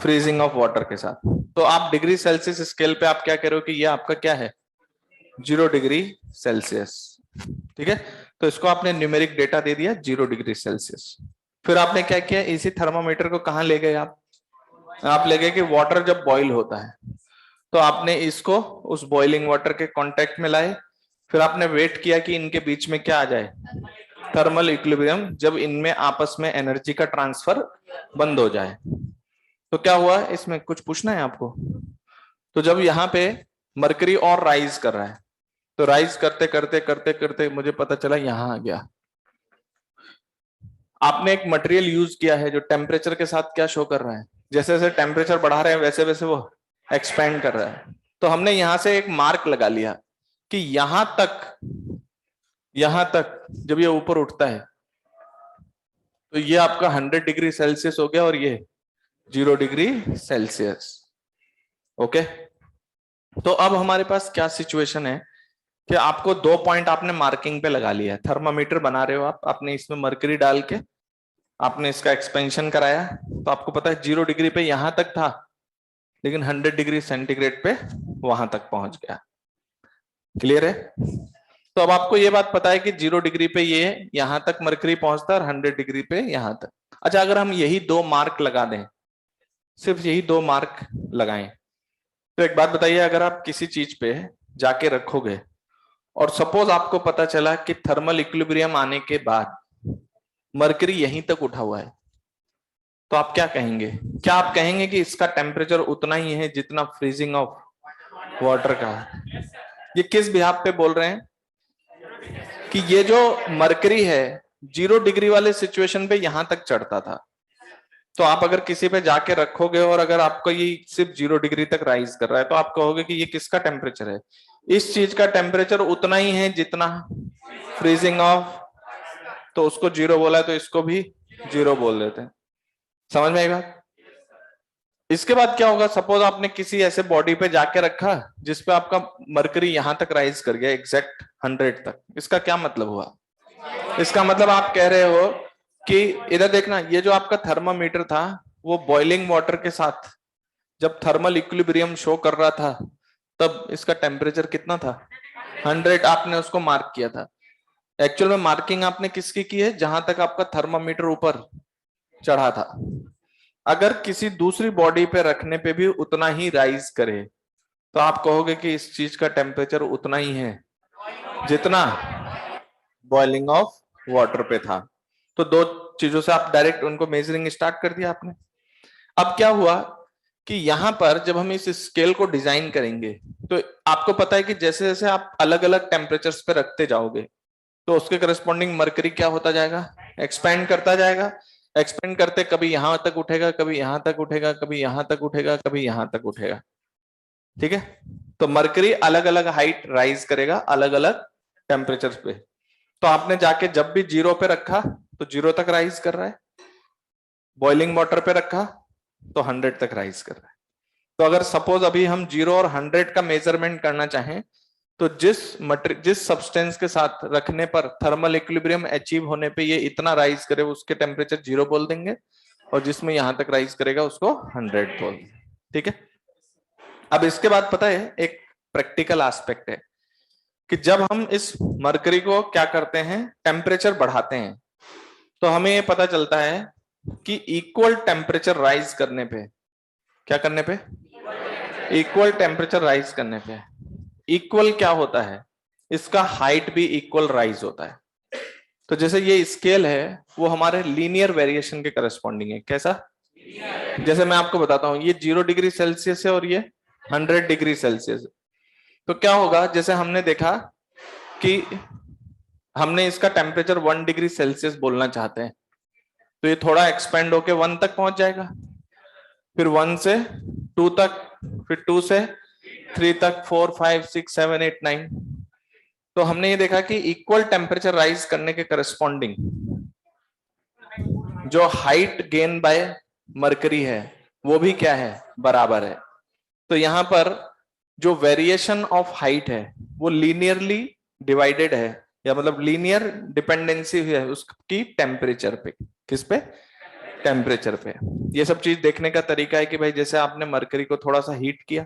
फ्रीजिंग ऑफ वाटर के साथ। तो आप डिग्री सेल्सियस स्केल पे आप क्या कह रहे हो कि ये आपका क्या है, 0 डिग्री सेल्सियस। ठीक है? तो इसको आपने न्यूमेरिक डेटा दे दिया 0 डिग्री सेल्सियस। फिर आपने क्या किया, इसी थर्मामीटर को कहां ले गए आप ले गए कि वाटर जब बॉईल होता है तो आपने इसको उस बॉइलिंग वाटर के कांटेक्ट में लाए, फिर आपने वेट किया कि इनके बीच में क्या आ जाए, थर्मल इक्विलिब्रियम, जब इनमें आपस में एनर्जी का ट्रांसफर बंद हो जाए। तो क्या हुआ, इसमें कुछ पूछना है आपको? तो जब यहाँ पे मरकरी और राइज कर रहा है तो राइज करते करते करते करते मुझे पता चला यहां आ गया। आपने एक मटेरियल यूज किया है जो टेम्परेचर के साथ क्या शो कर रहा है, जैसे जैसे टेम्परेचर बढ़ा रहे हैं वैसे वैसे वो एक्सपेंड कर रहा है। तो हमने यहां से एक मार्क लगा लिया कि यहां तक जब ये ऊपर उठता है तो ये आपका 100 डिग्री सेल्सियस हो गया और ये 0 डिग्री सेल्सियस। ओके? तो अब हमारे पास क्या सिचुएशन है कि आपको 2 पॉइंट आपने मार्किंग पे लगा लिया है। थर्मामीटर बना रहे हो आप, आपने इसमें मरकरी डाल के आपने इसका एक्सपेंशन कराया, तो आपको पता है 0 डिग्री पे यहां तक था लेकिन 100 डिग्री सेंटीग्रेड पे वहां तक पहुंच गया। क्लियर है? तो अब आपको ये बात पता है कि 0 डिग्री पे ये यहां तक मरकरी पहुंचता है और 100 डिग्री पे यहां तक। अच्छा, अगर हम यही 2 मार्क लगा दें, सिर्फ यही 2 मार्क लगाएं, तो एक बात बताइए, अगर आप किसी चीज पे जाके रखोगे और सपोज आपको पता चला कि थर्मल इक्विलिब्रियम आने के बाद मरकरी यहीं तक उठा हुआ है, तो आप क्या कहेंगे? क्या आप कहेंगे कि इसका टेम्परेचर उतना ही है जितना फ्रीजिंग ऑफ वाटर का है? ये किस बिहाफ पे बोल रहे हैं? कि ये जो मरकरी है 0 डिग्री वाले सिचुएशन पे यहां तक चढ़ता था, तो आप अगर किसी पे जाके रखोगे और अगर आपको ये सिर्फ 0 डिग्री तक राइज कर रहा है, तो आप कहोगे कि ये किसका टेम्परेचर है? इस चीज का टेम्परेचर उतना ही है जितना फ्रीजिंग ऑफ, तो उसको 0 बोला है तो इसको भी 0 बोल देते हैं। समझ में आई बात? इसके बाद क्या होगा, सपोज आपने किसी ऐसे बॉडी पे जाके रखा जिसपे आपका मरकरी यहां तक राइज कर गया एग्जैक्ट 100 तक। इसका क्या मतलब हुआ? इसका मतलब आप कह रहे हो कि इधर देखना, ये जो आपका थर्मामीटर था वो बॉइलिंग वाटर के साथ जब थर्मल इक्विलिब्रियम शो कर रहा था, तब इसका टेम्परेचर कितना था? 100। आपने उसको मार्क किया था। एक्चुअल में मार्किंग आपने किसकी की है? जहां तक आपका थर्मामीटर ऊपर चढ़ा था। अगर किसी दूसरी बॉडी पे रखने पे भी उतना ही राइज करे, तो आप कहोगे कि इस चीज का टेम्परेचर उतना ही है जितना बॉइलिंग ऑफ वाटर पे था। तो 2 चीजों से आप डायरेक्ट उनको मेजरिंग स्टार्ट कर दिया आपने। अब क्या हुआ कि यहां पर जब हम इस स्केल को डिजाइन करेंगे, तो आपको पता है कि जैसे जैसे आप अलग अलग टेम्परेचर्स पे रखते जाओगे, तो उसके करस्पॉन्डिंग मरकरी क्या होता जाएगा? एक्सपेंड करता जाएगा। एक्सपेंड करते कभी यहां तक उठेगा, कभी यहां तक उठेगा, कभी यहां तक उठेगा, कभी यहां तक उठेगा। ठीक है? तो मरकरी अलग अलग हाइट राइज करेगा अलग अलग टेम्परेचर पे। तो आपने जाके जब भी 0 पे रखा तो 0 तक राइज कर रहा है, बॉइलिंग वाटर पे रखा तो 100 तक राइज कर रहा है। तो अगर सपोज अभी हम 0 और 100 का मेजरमेंट करना चाहें, तो जिस सब्सटेंस के साथ रखने पर थर्मल इक्विलिब्रियम अचीव होने पे ये इतना राइज करे उसके टेम्परेचर 0 बोल देंगे, और जिसमें यहां तक राइज करेगा उसको 100 बोल देंगे। ठीक है? अब इसके बाद पता है एक प्रैक्टिकल एस्पेक्ट है कि जब हम इस मरकरी को क्या करते हैं, टेम्परेचर बढ़ाते हैं, तो हमें ये पता चलता है कि इक्वल टेम्परेचर राइज करने पे, क्या करने पे? इक्वल टेम्परेचर राइज करने पे इक्वल क्या होता है? इसका हाइट भी इक्वल राइज होता है। तो जैसे ये स्केल है वो हमारे लीनियर वेरिएशन के करस्पॉन्डिंग है। कैसा? जैसे मैं आपको बताता हूं, ये 0 डिग्री सेल्सियस है और ये 100 डिग्री सेल्सियस है। तो क्या होगा, जैसे हमने देखा कि हमने इसका टेम्परेचर 1 डिग्री सेल्सियस बोलना चाहते हैं, तो ये थोड़ा एक्सपेंड होके 1 तक पहुंच जाएगा, फिर 1 से 2 तक, फिर 2 से 3 तक, 4 5 6 7 8 9। तो हमने ये देखा कि इक्वल टेम्परेचर राइज करने के करस्पॉन्डिंग जो हाइट गेन बाय मरकरी है वो भी क्या है? बराबर है। तो यहां पर जो वेरिएशन ऑफ हाइट है वो लीनियरली डिवाइडेड है, या मतलब लीनियर डिपेंडेंसी है उसकी टेम्परेचर पे। किस पे? टेम्परेचर पे। ये सब चीज देखने का तरीका है कि भाई जैसे आपने मरकरी को थोड़ा सा हीट किया,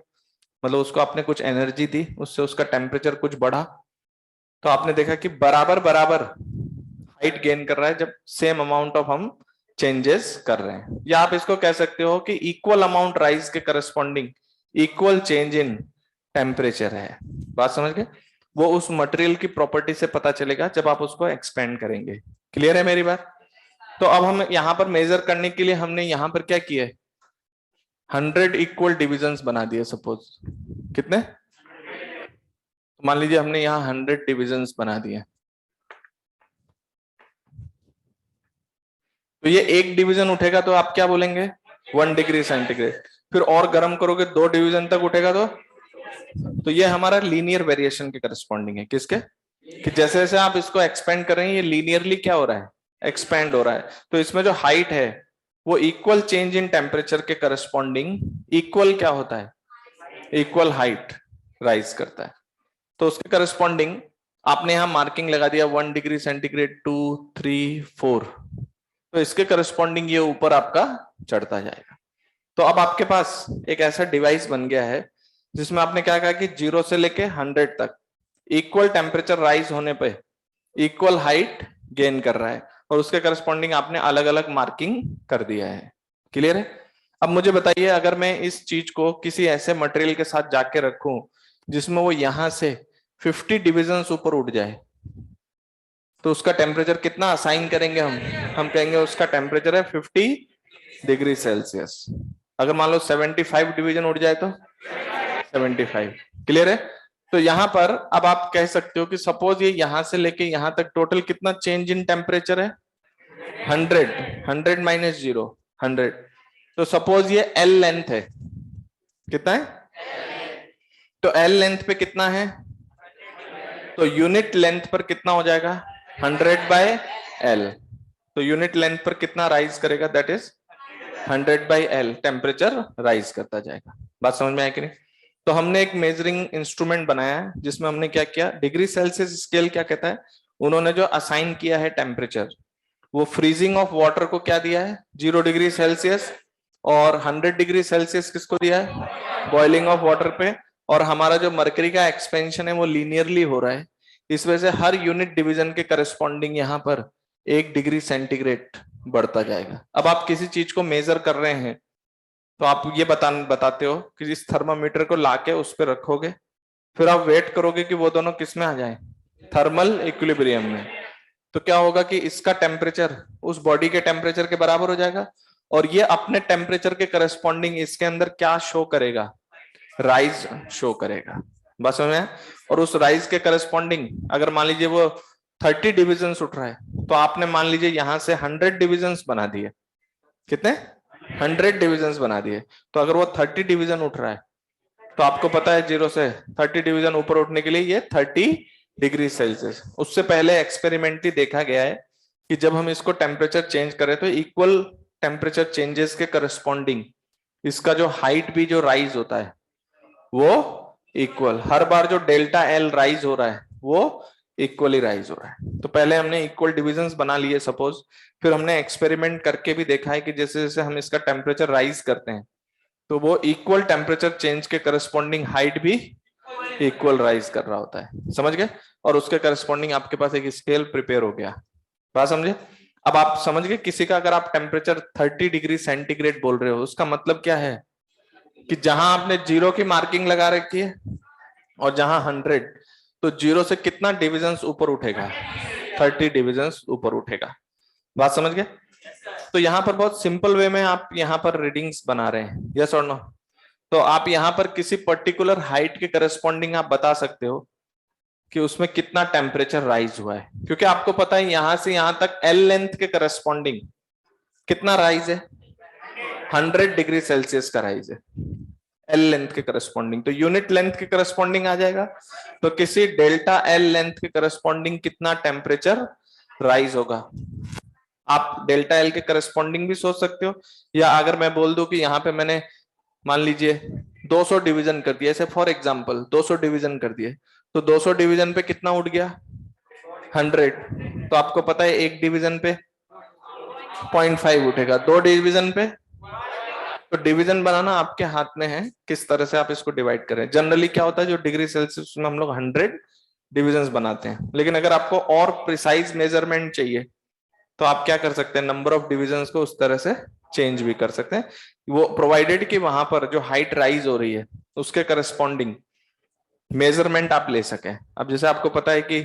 मतलब उसको आपने कुछ एनर्जी दी, उससे उसका टेम्परेचर कुछ बढ़ा, तो आपने देखा कि बराबर बराबर हाइट गेन कर रहा है जब सेम अमाउंट ऑफ हम चेंजेस कर रहे हैं। या आप इसको कह सकते हो कि इक्वल अमाउंट राइज के corresponding equal change in temperature है। बात समझ गए? वो उस मटेरियल की प्रॉपर्टी से पता चलेगा जब आप उसको एक्सपेंड करेंगे। क्लियर है मेरी बात? तो अब हम यहां पर मेजर करने के लिए हमने यहां पर क्या किया? 100 इक्वल डिविजन्स बना दिए। सपोज कितने? तो मान लीजिए हमने यहाँ 100 डिविजन्स बना दिए, तो ये एक डिवीजन उठेगा तो आप क्या बोलेंगे? 1 डिग्री सेंटीग्रेड। फिर और गर्म करोगे 2 डिवीजन तक उठेगा तो ये हमारा लीनियर वेरिएशन के करस्पॉन्डिंग है। किसके? कि जैसे जैसे आप इसको एक्सपेंड कर रहे हैं ये लीनियरली क्या हो रहा है? एक्सपेंड हो रहा है। तो इसमें जो हाइट है वो इक्वल चेंज इन टेम्परेचर के करस्पॉन्डिंग इक्वल क्या होता है? इक्वल हाइट राइज करता है। तो उसके करस्पॉन्डिंग आपने यहां मार्किंग लगा दिया 1 डिग्री सेंटीग्रेड, 2 3 4। तो इसके करस्पॉन्डिंग ये ऊपर आपका चढ़ता जाएगा। तो अब आपके पास एक ऐसा डिवाइस बन गया है जिसमें आपने क्या कहा कि 0 से लेके 100 तक इक्वल टेम्परेचर राइज होने पे इक्वल हाइट गेन कर रहा है, और उसके करस्पॉन्डिंग आपने अलग अलग मार्किंग कर दिया है। क्लियर है? अब मुझे बताइए, अगर मैं इस चीज को किसी ऐसे मटेरियल के साथ जाके रखूं जिसमें वो यहां से 50 डिविजन्स ऊपर उठ जाए, तो उसका टेम्परेचर कितना असाइन करेंगे हम कहेंगे उसका टेम्परेचर है 50 डिग्री सेल्सियस। अगर मान लो 75 डिवीजन उठ जाए तो 75। क्लियर है? तो यहां पर अब आप कह सकते हो कि सपोज ये यहां से लेके यहां तक टोटल कितना चेंज इन टेम्परेचर है? 100। 100 माइनस 0 100। तो सपोज ये L लेंथ है, कितना है? तो L लेंथ पे कितना है? तो यूनिट लेंथ पर कितना हो जाएगा? 100 बाय L। तो यूनिट लेंथ पर कितना राइज करेगा? That is 100 by L, temperature rise करता जाएगा। बात समझ में आया कि नहीं? तो हमने एक मेजरिंग इंस्ट्रूमेंट बनाया है जिसमें हमने क्या किया, डिग्री सेल्सियस स्केल क्या कहता है, उन्होंने जो असाइन किया है टेम्परेचर, वो फ्रीजिंग ऑफ वाटर को क्या दिया है? 0 डिग्री सेल्सियस। और 100 डिग्री सेल्सियस किसको दिया है? बॉइलिंग ऑफ वाटर पे। और हमारा जो मरकरी का एक्सपेंशन है वो लीनियरली हो रहा है, इस वजह से हर यूनिट डिवीजन के करस्पॉन्डिंग यहाँ पर 1 डिग्री सेंटीग्रेड बढ़ता जाएगा। अब आप किसी चीज को मेजर कर रहे हैं तो आप ये बताते हो कि इस थर्मामीटर को लाके उस पर रखोगे, फिर आप वेट करोगे कि वो दोनों किस में आ जाए? थर्मल इक्विलिब्रियम में। तो क्या होगा कि इसका टेम्परेचर उस बॉडी के टेम्परेचर के बराबर हो जाएगा, और ये अपने टेम्परेचर के करस्पॉन्डिंग इसके अंदर क्या शो करेगा? राइज शो करेगा। बस में। और उस राइज के करस्पॉन्डिंग अगर मान लीजिए वो 30 डिविजन्स उठ रहा है, तो आपने मान लीजिए यहां से 100 डिविजन्स बना दिए। कितने? 100 डिविजन्स बना दिए। तो अगर वो 30 डिवीजन उठ रहा है, तो आपको पता है 0 से 30 डिवीजन ऊपर उठने के लिए ये 30 डिग्री सेल्सियस। उससे पहले एक्सपेरिमेंटली देखा गया है कि जब हम इसको टेम्परेचर चेंज करें तो इक्वल टेम्परेचर चेंजेस के करस्पॉन्डिंग इसका जो हाइट भी जो राइज होता है वो इक्वल, हर बार जो डेल्टा L राइज हो रहा है वो इक्वली राइज हो रहा है। तो पहले हमने इक्वल डिविजन्स बना लिए सपोज, फिर हमने एक्सपेरिमेंट करके भी देखा है कि जैसे जैसे हम इसका टेम्परेचर राइज करते हैं तो वो इक्वल टेम्परेचर चेंज के करस्पॉन्डिंग हाइट भी इक्वल राइज कर रहा होता है। समझ गए? और उसके करस्पॉन्डिंग आपके पास एक स्केल प्रिपेयर हो गया। बात समझे? अब आप समझ गए किसी का अगर आप टेम्परेचर 30 डिग्री सेंटीग्रेड बोल रहे हो, उसका मतलब क्या है कि जहां आपने 0 की मार्किंग लगा रखी है और जहां 100, तो 0 से कितना डिविजन्स ऊपर उठेगा? 30 डिविजन्स ऊपर उठेगा। बात समझ गए? तो यहाँ पर बहुत सिंपल वे में आप यहाँ पर रीडिंग्स बना रहे हैं, यस और नो? तो आप यहाँ पर किसी पर्टिकुलर हाइट के करस्पॉन्डिंग आप बता सकते हो कि उसमें कितना टेम्परेचर राइज हुआ है, क्योंकि आपको पता है यहां से यहां तक L लेंथ के करस्पॉन्डिंग कितना राइज है? 100 डिग्री सेल्सियस का राइज है L लेंथ के करस्पॉन्डिंग। तो यूनिट लेंथ के करस्पॉन्डिंग आ जाएगा, तो किसी डेल्टा L लेंथ के करस्पॉन्डिंग कितना टेम्परेचर राइज होगा? आप डेल्टा L के करस्पॉन्डिंग भी सोच सकते हो, या अगर मैं बोल दूं कि यहाँ पे मैंने मान लीजिए 200 डिवीजन कर दिया, ऐसे फॉर एग्जांपल 200 डिवीजन कर दिए, तो 200 डिवीजन पे कितना उठ गया? 100। तो आपको पता है एक डिवीजन पे 0.5 उठेगा, 2 डिवीजन पे। तो डिवीजन बनाना आपके हाथ में है, किस तरह से आप इसको डिवाइड करें। जनरली क्या होता है, जो डिग्री सेल्सियस में हम लोग 100 डिविजन्स बनाते हैं, लेकिन अगर आपको और प्रिसाइज मेजरमेंट चाहिए तो आप क्या कर सकते हैं, नंबर ऑफ डिविजन्स को उस तरह से चेंज भी कर सकते हैं, वो प्रोवाइडेड कि वहां पर जो हाइट राइज हो रही है उसके करस्पॉन्डिंग मेजरमेंट आप ले सकें। अब जैसे आपको पता है कि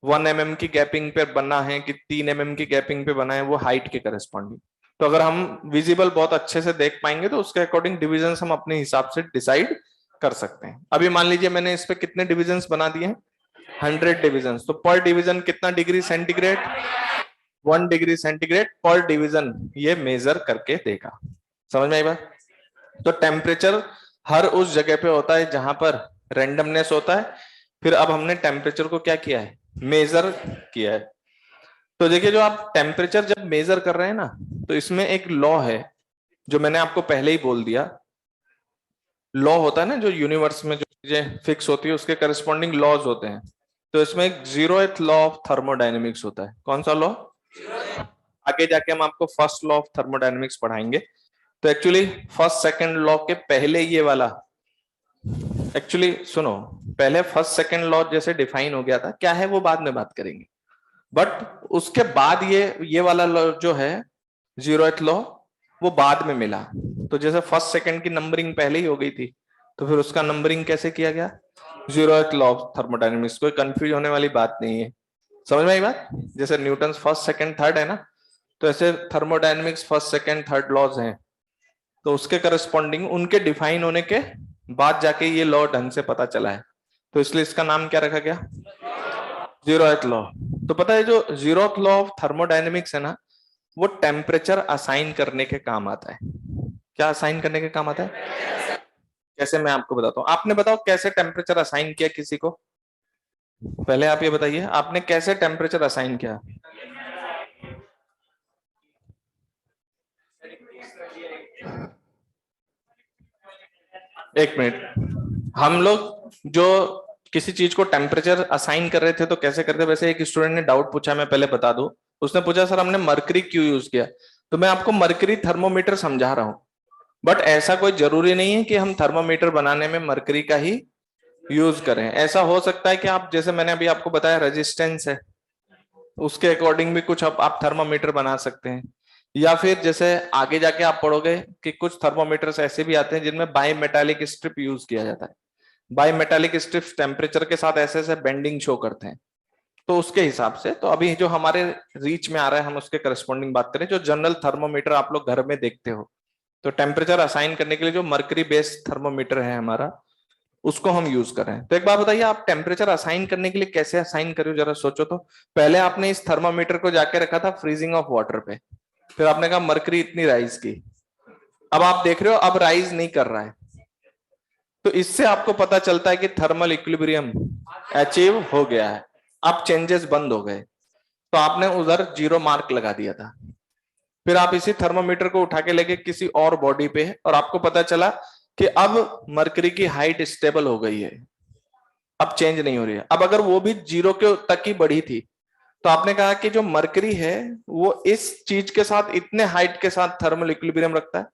1 mm की गैपिंग पे बना है कि 3 mm की गैपिंग पे बना है, वो हाइट के करस्पॉन्डिंग। तो अगर हम विजिबल बहुत अच्छे से देख पाएंगे तो उसके अकॉर्डिंग डिविजन्स हम अपने हिसाब से डिसाइड कर सकते हैं। अभी मान लीजिए मैंने इस पे कितने डिविजन्स बना दिए हैं? 100 डिविजन्स। तो पर डिवीजन कितना डिग्री सेंटीग्रेड? 1 डिग्री सेंटीग्रेड पर डिवीजन ये मेजर करके देगा। समझ में आई बात? तो टेम्परेचर हर उस जगह पे होता है जहां पर रेंडमनेस होता है। फिर अब हमने टेम्परेचर को क्या किया है? मेजर किया है। तो देखिए, जो आप टेम्परेचर जब मेजर कर रहे हैं ना, तो इसमें एक लॉ है जो मैंने आपको पहले ही बोल दिया। लॉ होता है ना, जो यूनिवर्स में जो चीजें फिक्स होती है उसके करस्पॉन्डिंग लॉज होते हैं। तो इसमें एक 0th लॉ ऑफ थर्मोडायनेमिक्स होता है। कौन सा लॉ? आगे जाके हम आपको फर्स्ट लॉ ऑफ थर्मोडायनेमिक्स पढ़ाएंगे। तो एक्चुअली फर्स्ट सेकंड लॉ के पहले ये वाला, एक्चुअली सुनो, पहले फर्स्ट सेकंड लॉ जैसे डिफाइन हो गया था, क्या है वो बाद में बात करेंगे। बट उसके बाद ये वाला लॉ जो है, 0th लॉ, वो बाद में मिला। तो जैसे फर्स्ट सेकंड की नंबरिंग पहले ही हो गई थी, तो फिर उसका नंबरिंग कैसे किया गया, 0th लॉ ऑफ थर्मोडायनेमिक्स। कोई कंफ्यूज होने वाली बात नहीं है, समझ में आई बात। जैसे न्यूटन फर्स्ट सेकंड थर्ड है ना, तो ऐसे thermodynamics first second third laws हैं, तो उसके करस्पॉन्डिंग उनके डिफाइन होने के बाद जाके ये लॉ ढंग से पता चला है, तो इसलिए इसका नाम क्या रखा गया, 0th लॉ। तो पता है जो 0th लॉ ऑफ थर्मोडायनेमिक्स है ना, वो टेम्परेचर असाइन करने के काम आता है। क्या असाइन करने के काम आता है? कैसे, मैं आपको बताता हूँ। आपने बताओ कैसे टेम्परेचर असाइन किया किसी को, पहले आप ये बताइए, आपने कैसे टेम्परेचर असाइन किया? एक मिनट, हम लोग जो किसी चीज को टेम्परेचर असाइन कर रहे थे तो कैसे करते? वैसे एक स्टूडेंट ने डाउट पूछा, मैं पहले बता दूं। उसने पूछा सर हमने मरकरी क्यों यूज किया, तो मैं आपको मरकरी थर्मोमीटर समझा रहा हूं। बट ऐसा कोई जरूरी नहीं है कि हम थर्मोमीटर बनाने में मरकरी का ही यूज करें। ऐसा हो सकता है कि आप, जैसे मैंने अभी आपको बताया रेजिस्टेंस है, उसके अकॉर्डिंग भी कुछ आप थर्मोमीटर बना सकते हैं। या फिर जैसे आगे जाके आप पढ़ोगे कि कुछ थर्मोमीटर्स ऐसे भी आते हैं जिनमें बाई मेटालिक स्ट्रिप यूज किया जाता है। बाई मेटालिक स्ट्रिप टेम्परेचर के साथ ऐसे ऐसे बेंडिंग शो करते हैं, तो उसके हिसाब से। तो अभी जो हमारे रीच में आ रहा है, हम उसके करस्पॉन्डिंग बात करें। जो जनरल थर्मोमीटर आप लोग घर में देखते हो, तो टेम्परेचर असाइन करने के लिए जो मर्करी बेस्ड थर्मोमीटर है हमारा, उसको हम यूज कर रहे हैं। तो एक बात बताइए, आप टेम्परेचर असाइन करने के लिए कैसे असाइन करो, जरा सोचो तो। पहले आपने इस थर्मोमीटर को जाके रखा था फ्रीजिंग ऑफ वाटर पे, फिर आपने कहा मर्करी इतनी राइज की। अब आप देख रहे हो अब राइज नहीं कर रहा है, तो इससे आपको पता चलता है कि थर्मल इक्विलिब्रियम अचीव हो गया है, अब चेंजेस बंद हो गए। तो आपने उधर 0 मार्क लगा दिया था। फिर आप इसी थर्मोमीटर को उठा के लेके किसी और बॉडी पे, और आपको पता चला कि अब मरकरी की हाइट स्टेबल हो गई है, अब चेंज नहीं हो रही है। अब अगर वो भी 0 के तक ही बढ़ी थी, तो आपने कहा कि जो मरकरी है वो इस चीज के साथ इतने हाइट के साथ थर्मल इक्विलिब्रियम रखता है,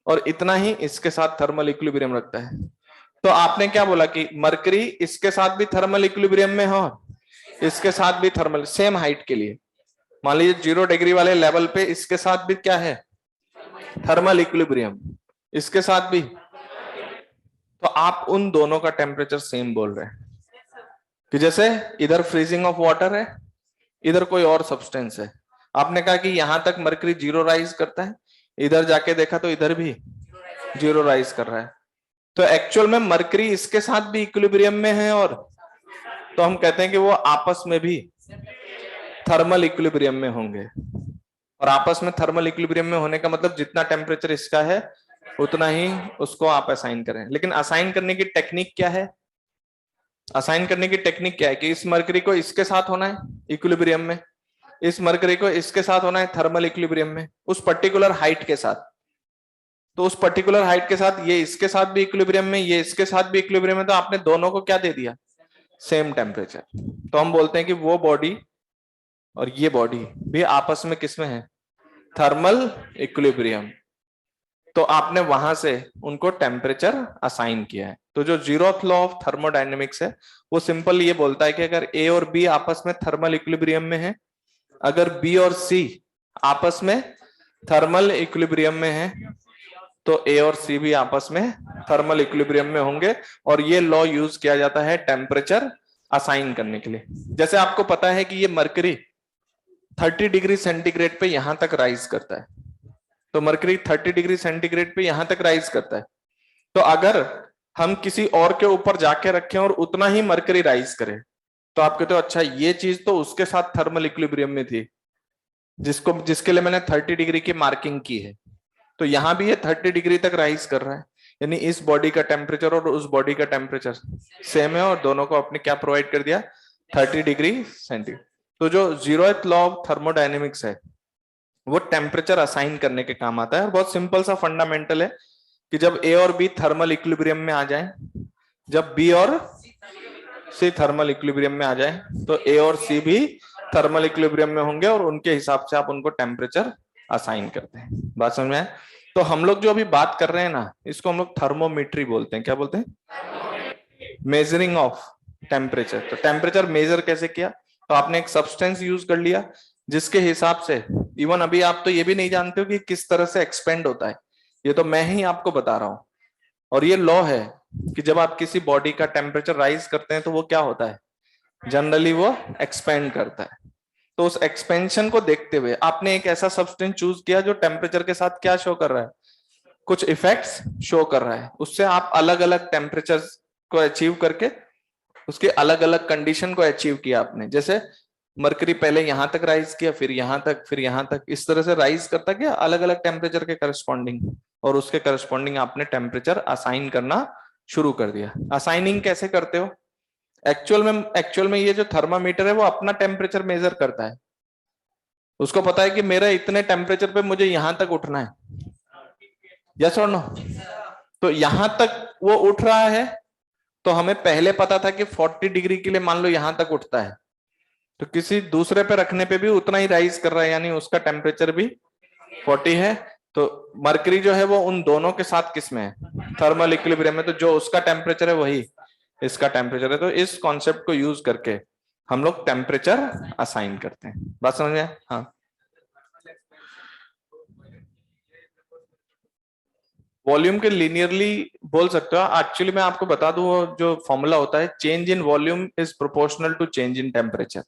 और इतना ही इसके साथ थर्मल इक्विलिब्रियम रखता है। तो आपने क्या बोला कि मरकरी इसके साथ भी थर्मल इक्विलिब्रियम में हो, इसके साथ भी थर्मल, सेम हाइट के लिए। मान लीजिए 0 डिग्री वाले लेवल पे इसके साथ भी क्या है, थर्मल इक्विलिब्रियम, इसके साथ भी। तो आप उन दोनों का टेम्परेचर सेम बोल रहे हैं, कि जैसे इधर फ्रीजिंग ऑफ वाटर है, इधर कोई और सब्सटेंस है। आपने कहा कि यहां तक मरकरी 0 राइज करता है, इधर जाके देखा तो इधर भी 0 राइज कर रहा है। तो एक्चुअल में मरकरी इसके साथ भी इक्विलिब्रियम में है, और तो हम कहते हैं कि वो आपस में भी थर्मल इक्विलिब्रियम में होंगे। और आपस में थर्मल इक्विलिब्रियम में होने का मतलब जितना टेम्परेचर इसका है उतना ही उसको आप असाइन करें। लेकिन असाइन करने की टेक्निक क्या है, असाइन करने की टेक्निक क्या है कि इस मरकरी को इसके साथ होना है इक्विलिब्रियम में, इस मरकरी को इसके साथ होना है थर्मल इक्विलिब्रियम में, उस पर्टिकुलर हाइट के साथ। तो उस पर्टिकुलर हाइट के साथ ये इसके साथ भी इक्विलिब्रियम में, ये इसके साथ भी इक्विलिब्रियम में, तो आपने दोनों को क्या दे दिया, सेम टेम्परेचर। तो हम बोलते हैं कि वो बॉडी और ये बॉडी भी आपस में किसमें है, थर्मल इक्विलिब्रियम। तो आपने वहां से उनको टेम्परेचर असाइन किया है। तो जो 0th लॉ ऑफ थर्मोडायनेमिक्स है वो सिंपल ये बोलता है कि अगर ए और बी आपस में थर्मल इक्विलिब्रियम में है, अगर बी और सी आपस में थर्मल इक्विलिब्रियम में है, तो ए और सी भी आपस में थर्मल इक्विलिब्रियम में होंगे। और ये लॉ यूज किया जाता है टेम्परेचर असाइन करने के लिए। जैसे आपको पता है कि ये मरकरी 30 डिग्री सेंटीग्रेड पे यहां तक राइज करता है, तो मरकरी 30 डिग्री सेंटीग्रेड पे यहां तक राइज करता है। तो अगर हम किसी और के ऊपर जाके रखें और उतना ही मरकरी राइज करे, तो आप कहते हो अच्छा ये चीज तो उसके साथ थर्मल इक्विलिब्रियम में थी, जिसके लिए मैंने 30 डिग्री की मार्किंग की है। तो यहां भी ये 30 डिग्री तक राइज कर रहा है, यानी इस बॉडी का टेम्परेचर और उस बॉडी का टेम्परेचर सेम है, और दोनों को आपने क्या प्रोवाइड कर दिया, 30 डिग्री सेंटीग्रेड। तो जो 0th लॉ ऑफ थर्मोडायनेमिक्स है वो टेम्परेचर असाइन करने के काम आता है। और बहुत सिंपल सा फंडामेंटल है कि जब ए और बी थर्मल इक्विलिब्रियम में आ जाए, जब बी और सी थर्मल इक्विलिब्रियम में आ जाए, तो ए और सी भी थर्मल इक्विलिब्रियम में होंगे, और उनके हिसाब से आप उनको टेम्परेचर असाइन करते हैं। बात समझ में आए? तो हम लोग जो अभी बात कर रहे हैं ना, इसको हम लोग थर्मोमेट्री बोलते हैं। क्या बोलते हैं? Measuring of temperature. तो टेम्परेचर मेजर कैसे किया, तो आपने एक सब्सटेंस यूज कर लिया जिसके हिसाब से, इवन अभी आप तो ये भी नहीं जानते हो कि किस तरह से एक्सपेंड होता है, ये तो मैं ही आपको बता रहा हूं। और ये लॉ है कि जब आप किसी बॉडी का टेम्परेचर राइज करते हैं तो वो क्या होता है, जनरली वो एक्सपेंड करता है। तो उस एक्सपेंशन को देखते हुए आपने एक ऐसा सब्सटेंस चूज किया जो टेम्परेचर के साथ क्या शो कर रहा है, कुछ इफेक्ट्स शो कर रहा है। उससे आप अलग अलग टेम्परेचर को अचीव करके उसके अलग अलग कंडीशन को अचीव किया आपने। जैसे मरकरी पहले यहां तक राइज किया, फिर यहां तक, फिर यहां तक, इस तरह से राइज करता गया अलग अलग टेम्परेचर के करस्पॉन्डिंग, और उसके करस्पॉन्डिंग आपने टेम्परेचर असाइन करना शुरू कर दिया। असाइनिंग कैसे करते हो, एक्चुअल में ये जो थर्मामीटर है वो अपना टेम्परेचर मेजर करता है। उसको पता है कि मेरा इतने टेम्परेचर पे मुझे यहां तक उठना है, यस और नो। तो यहां तक वो उठ रहा है, तो हमें पहले पता था कि 40 डिग्री के लिए मान लो यहां तक उठता है, तो किसी दूसरे पे रखने पे भी उतना ही राइज कर रहा है, यानी उसका टेम्परेचर भी 40 है। तो मरकरी जो है वो उन दोनों के साथ किस में है, थर्मल इक्विलिब्रियम में। तो जो उसका टेम्परेचर है वही इसका टेम्परेचर है। तो इस कॉन्सेप्ट को यूज करके हम लोग टेम्परेचर असाइन करते हैं। बात समझ में? हाँ, वॉल्यूम के लिनियरली बोल सकते हो। एक्चुअली मैं आपको बता दूं, वो जो फॉर्मूला होता है, change in volume is proportional to change in temperature.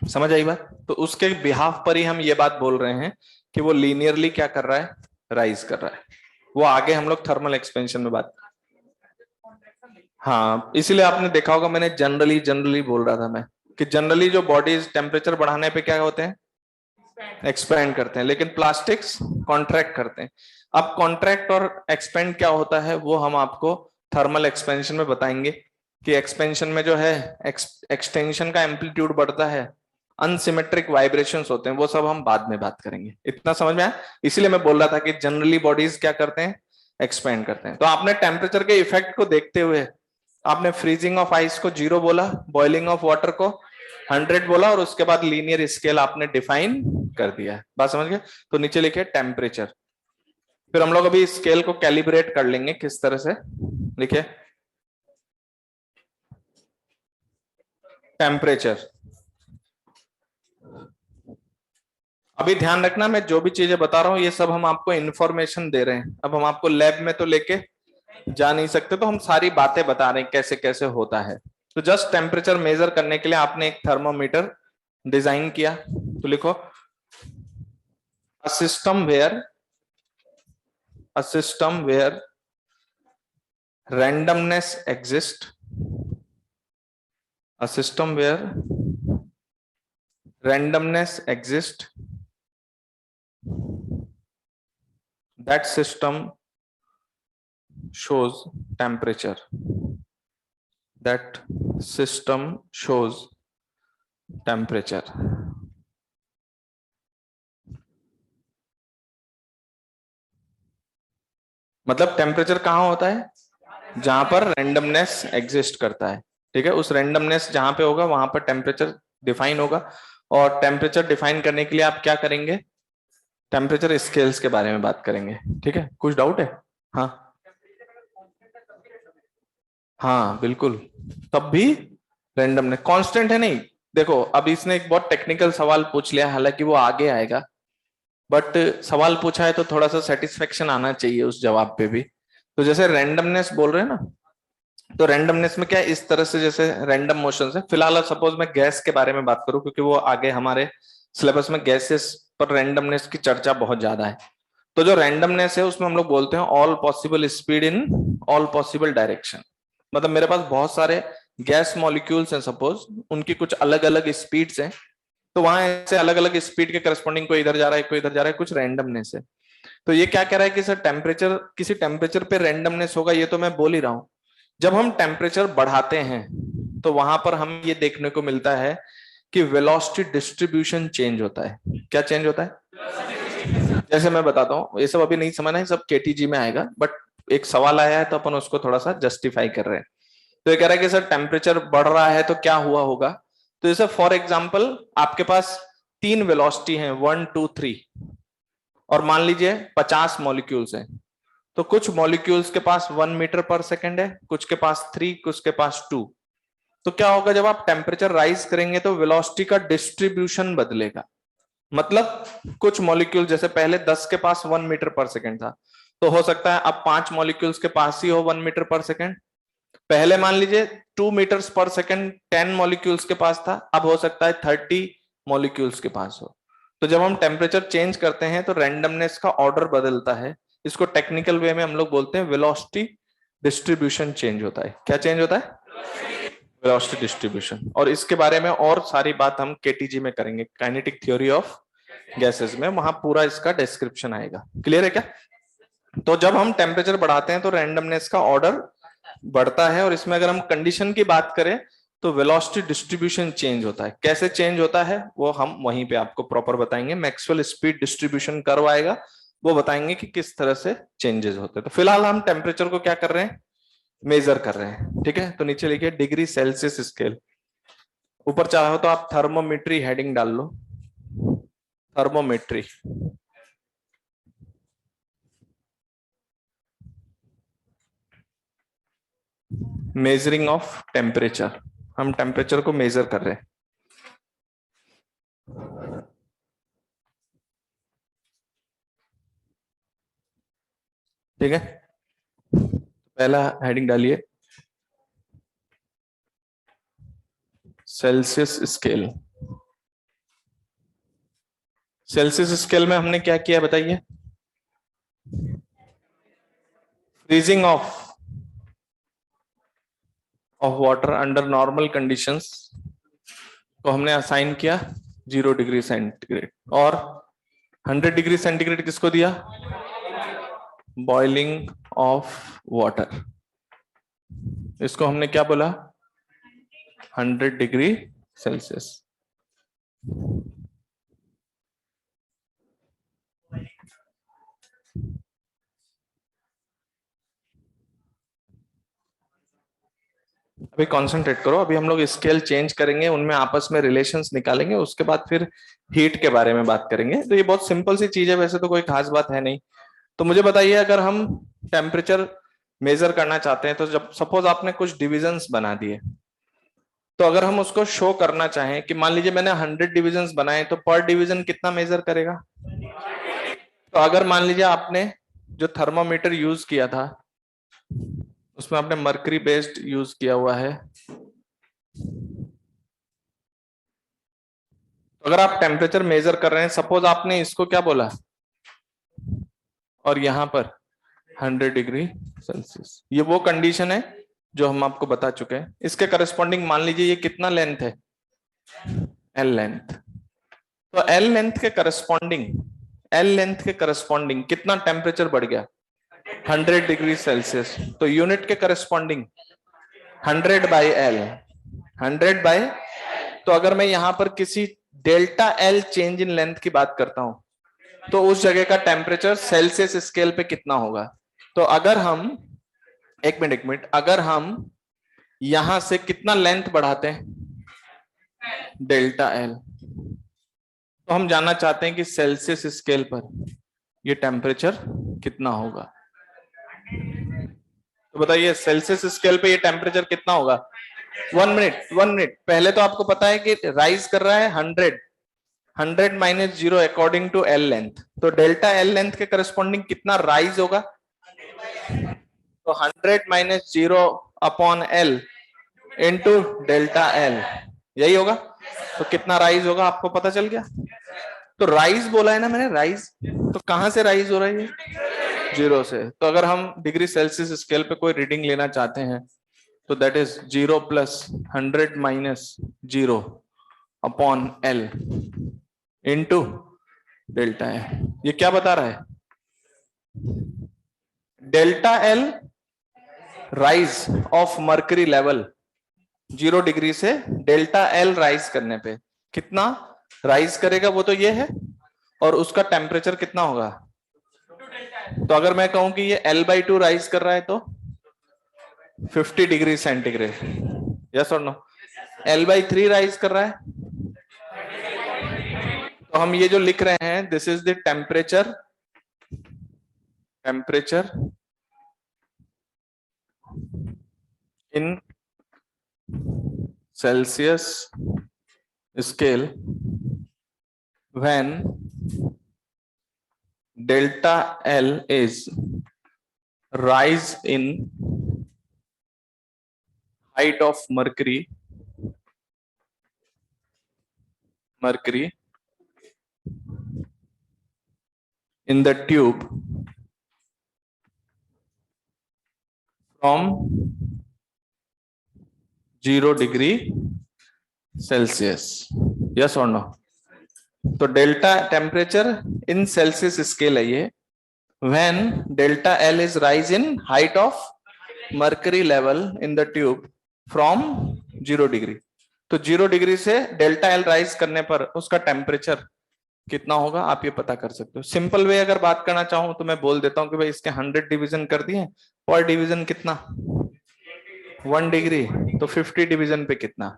समझ आई बात? तो उसके बिहाफ पर ही हम ये बात बोल रहे हैं कि वो लीनियरली क्या कर रहा है, राइज कर रहा है। वो आगे हम लोग थर्मल एक्सपेंशन में बात। हाँ, इसीलिए आपने देखा होगा मैंने जनरली जनरली बोल रहा था मैं, कि जनरली जो बॉडीज टेम्परेचर बढ़ाने पे क्या होते हैं, एक्सपेंड करते हैं, लेकिन प्लास्टिक्स कॉन्ट्रैक्ट करते हैं। अब कॉन्ट्रैक्ट और एक्सपेंड क्या होता है वो हम आपको थर्मल एक्सपेंशन में बताएंगे, कि एक्सपेंशन में जो है एक्सटेंशन का एम्पलीट्यूड बढ़ता है, अनसिमेट्रिक वाइब्रेशंस होते हैं, वो सब हम बाद में बात करेंगे। इतना समझ में आया? इसलिए मैं बोल रहा था कि जनरली बॉडीज क्या करते हैं, एक्सपेंड करते हैं। तो आपने टेम्परेचर के इफेक्ट को देखते हुए आपने फ्रीजिंग ऑफ आइस को 0 बोला, बॉइलिंग ऑफ वाटर को 100 बोला, और उसके बाद लीनियर स्केल आपने डिफाइन कर दिया है। बात समझ गए? तो नीचे लिखे टेम्परेचर। फिर हम लोग अभी स्केल को कैलिब्रेट कर लेंगे किस तरह से। लिखे टेम्परेचर। अभी ध्यान रखना, मैं जो भी चीजें बता रहा हूं ये सब हम आपको इंफॉर्मेशन दे रहे हैं। अब हम आपको लैब में तो लेके जा नहीं सकते, तो हम सारी बातें बता रहे हैं कैसे कैसे होता है। तो जस्ट टेम्परेचर मेजर करने के लिए आपने एक थर्मोमीटर डिजाइन किया। तो लिखो a system where randomness exists, a system where randomness exists, that system shows temperature, that system shows temperature. मतलब टेम्परेचर कहां होता है, जहां पर रैंडमनेस एग्जिस्ट करता है। ठीक है, उस रैंडमनेस जहां पे होगा वहां पर टेम्परेचर डिफाइन होगा। और टेम्परेचर डिफाइन करने के लिए आप क्या करेंगे, टेम्परेचर स्केल्स के बारे में बात करेंगे। ठीक है, कुछ डाउट है? हाँ हाँ बिल्कुल, तब भी रैंडमनेस कांस्टेंट है नहीं। देखो अब इसने एक बहुत टेक्निकल सवाल पूछ लिया, हालांकि वो आगे आएगा, बट सवाल पूछा है तो थोड़ा सा सेटिस्फेक्शन आना चाहिए उस जवाब पे भी। तो जैसे रैंडमनेस बोल रहे हैं ना, तो रैंडमनेस में क्या है, इस तरह से जैसे रैंडम मोशन है। फिलहाल सपोज मैं गैस के बारे में बात करूं, क्योंकि वो आगे हमारे सिलेबस में गैसेस पर रैंडमनेस की चर्चा बहुत ज्यादा है। तो जो रैंडमनेस है उसमें हम लोग बोलते हैं all possible speed in all possible direction. मतलब मेरे पास बहुत सारे गैस मॉलिक्यूल्स हैं सपोज, उनकी कुछ अलग अलग स्पीड्स हैं, तो वहां ऐसे अलग अलग स्पीड के करस्पॉन्डिंग कोई इधर जा रहा है कोई इधर जा रहा है, कुछ रैंडमनेस है। तो ये क्या कह रहा है कि सर टेम्परेचर, किसी टेम्परेचर पे रैंडमनेस होगा, ये तो मैं बोल ही रहा हूं। जब हम टेम्परेचर बढ़ाते हैं तो वहां पर हम ये देखने को मिलता है कि वेलोसिटी डिस्ट्रीब्यूशन चेंज होता है। क्या चेंज होता है? जैसे मैं बताता हूँ, ये सब अभी नहीं समझना है, सब केटीजी में आएगा, बट एक सवाल आया है तो अपन उसको थोड़ा सा जस्टिफाई कर रहे हैं। तो ये कह रहा है कि सर टेम्परेचर बढ़ रहा है तो क्या हुआ होगा। तो जैसे फॉर एग्जाम्पल आपके पास 3 वेलोसिटी है, 1 2 3, और मान लीजिए 50 मॉलिक्यूल्स हैं। तो कुछ मॉलिक्यूल्स के पास 1 मीटर पर सेकेंड है, कुछ के पास 3, कुछ के पास 2। तो क्या होगा, जब आप टेम्परेचर राइज करेंगे तो वेलोसिटी का डिस्ट्रीब्यूशन बदलेगा। मतलब कुछ मॉलिक्यूल जैसे पहले 10 के पास 1 मीटर पर सेकेंड था, तो हो सकता है अब 5 मॉलिक्यूल्स के पास ही हो 1 मीटर पर सेकेंड। पहले मान लीजिए 2 मीटर्स पर सेकेंड 10 मॉलिक्यूल्स के पास था, अब हो सकता है 30 मॉलिक्यूल्स के पास हो। तो जब हम टेम्परेचर चेंज करते हैं तो रैंडमनेस का ऑर्डर बदलता है। इसको टेक्निकल वे में हम लोग बोलते हैं वेलोसिटी डिस्ट्रीब्यूशन चेंज होता है। क्या चेंज होता है? Velocity distribution. और इसके बारे में और सारी बात हम केटीजी में करेंगे, काइनेटिक थ्योरी ऑफ गैसेस में, वहां पूरा इसका डिस्क्रिप्शन आएगा। क्लियर है क्या? तो जब हम टेम्परेचर बढ़ाते हैं तो रैंडमनेस का ऑर्डर बढ़ता है, और इसमें अगर हम कंडीशन की बात करें तो वेलोसिटी डिस्ट्रीब्यूशन चेंज होता है। कैसे चेंज होता है वो हम वहीं पे आपको प्रॉपर बताएंगे। मैक्सवेल स्पीड डिस्ट्रीब्यूशन कर्व आएगा, वो बताएंगे कि किस तरह से चेंजेस होते हैं। तो फिलहाल हम टेम्परेचर को क्या कर रहे हैं, मेजर कर रहे हैं। ठीक है, तो नीचे लिखिए डिग्री सेल्सियस स्केल। ऊपर चाहो तो आप थर्मोमेट्री हेडिंग डाल लो, थर्मोमेट्री। मेजरिंग ऑफ टेम्परेचर, हम टेम्परेचर को मेजर कर रहे हैं। ठीक है, पहला हेडिंग डालिए सेल्सियस स्केल। सेल्सियस स्केल में हमने क्या किया बताइए? Freezing of water under normal conditions को हमने असाइन किया 0 डिग्री सेंटीग्रेड, और 100 डिग्री सेंटीग्रेड किसको दिया? Boiling of water. इसको हमने क्या बोला? 100 डिग्री सेल्सियस। अभी कंसंट्रेट करो, अभी हम लोग स्केल चेंज करेंगे, उनमें आपस में रिलेशंस निकालेंगे, उसके बाद फिर हीट के बारे में बात करेंगे। तो ये बहुत सिंपल सी चीज है, वैसे तो कोई खास बात है नहीं। तो मुझे बताइए, अगर हम टेम्परेचर मेजर करना चाहते हैं तो जब सपोज आपने कुछ डिविजन्स बना दिए, तो अगर हम उसको शो करना चाहें कि मान लीजिए मैंने 100 डिविजन्स बनाए, तो पर डिवीजन कितना मेजर करेगा? तो अगर मान लीजिए आपने जो थर्मामीटर यूज किया था उसमें आपने मर्करी बेस्ड यूज किया हुआ है, तो अगर आप टेम्परेचर मेजर कर रहे हैं, सपोज आपने इसको क्या बोला और यहां पर 100 डिग्री सेल्सियस, ये वो कंडीशन है जो हम आपको बता चुके हैं। इसके करस्पॉन्डिंग मान लीजिए ये कितना लेंथ है? L length. तो एल लेंथ के करस्पॉन्डिंग कितना टेम्परेचर बढ़ गया? 100 डिग्री सेल्सियस। तो यूनिट के करस्पॉन्डिंग 100/L, 100/। तो अगर मैं यहां पर किसी delta L change in length की बात करता हूं, तो उस जगह का टेम्परेचर सेल्सियस स्केल पे कितना होगा? तो अगर हम एक मिनट, अगर हम यहां से कितना लेंथ बढ़ाते हैं? Delta L. तो हम जानना चाहते हैं कि सेल्सियस स्केल पर ये टेम्परेचर कितना होगा। तो बताइए सेल्सियस स्केल पे ये टेम्परेचर कितना होगा? 1 मिनट, पहले तो आपको पता है कि राइज कर रहा है 100 - 0 अकॉर्डिंग टू एल लेंथ। तो डेल्टा एल लेंथ के करस्पॉन्डिंग कितना राइज होगा? तो 100 - 0/L इंटू डेल्टा एल, यही होगा। तो कितना राइज होगा आपको पता चल गया। तो राइज बोला है ना मैंने, राइज, तो कहां से राइज हो रहा है? ये 0 से। तो अगर हम डिग्री सेल्सियस स्केल पे कोई रीडिंग लेना चाहते हैं तो that is 0 + 100 - 0/L into delta L. ये क्या बता रहा है? Delta L rise of mercury level 0 degree से डेल्टा एल राइज करने पे कितना राइज करेगा, वो तो ये है, और उसका टेम्परेचर कितना होगा? तो अगर मैं कहूं कि ये L/2 राइज कर रहा है तो 50 डिग्री सेंटीग्रेड, यस और नो? L/3 राइज कर रहा है, तो हम ये जो लिख रहे हैं this is the temperature in Celsius scale when delta L is rise in height of mercury in the tube from 0 degree Celsius. Yes or no? तो delta temperature in Celsius scale है ये when delta L is rise in height of mercury level in the tube from 0 degree. तो 0 degree से delta L rise करने पर उसका temperature कितना होगा आप ये पता कर सकते हो. सिंपल वे अगर बात करना चाहूं तो मैं बोल देता हूं कि भाई इसके 100 डिवीजन कर दिए, पर डिवीजन कितना 1 डिग्री, तो 50 डिवीजन पे कितना,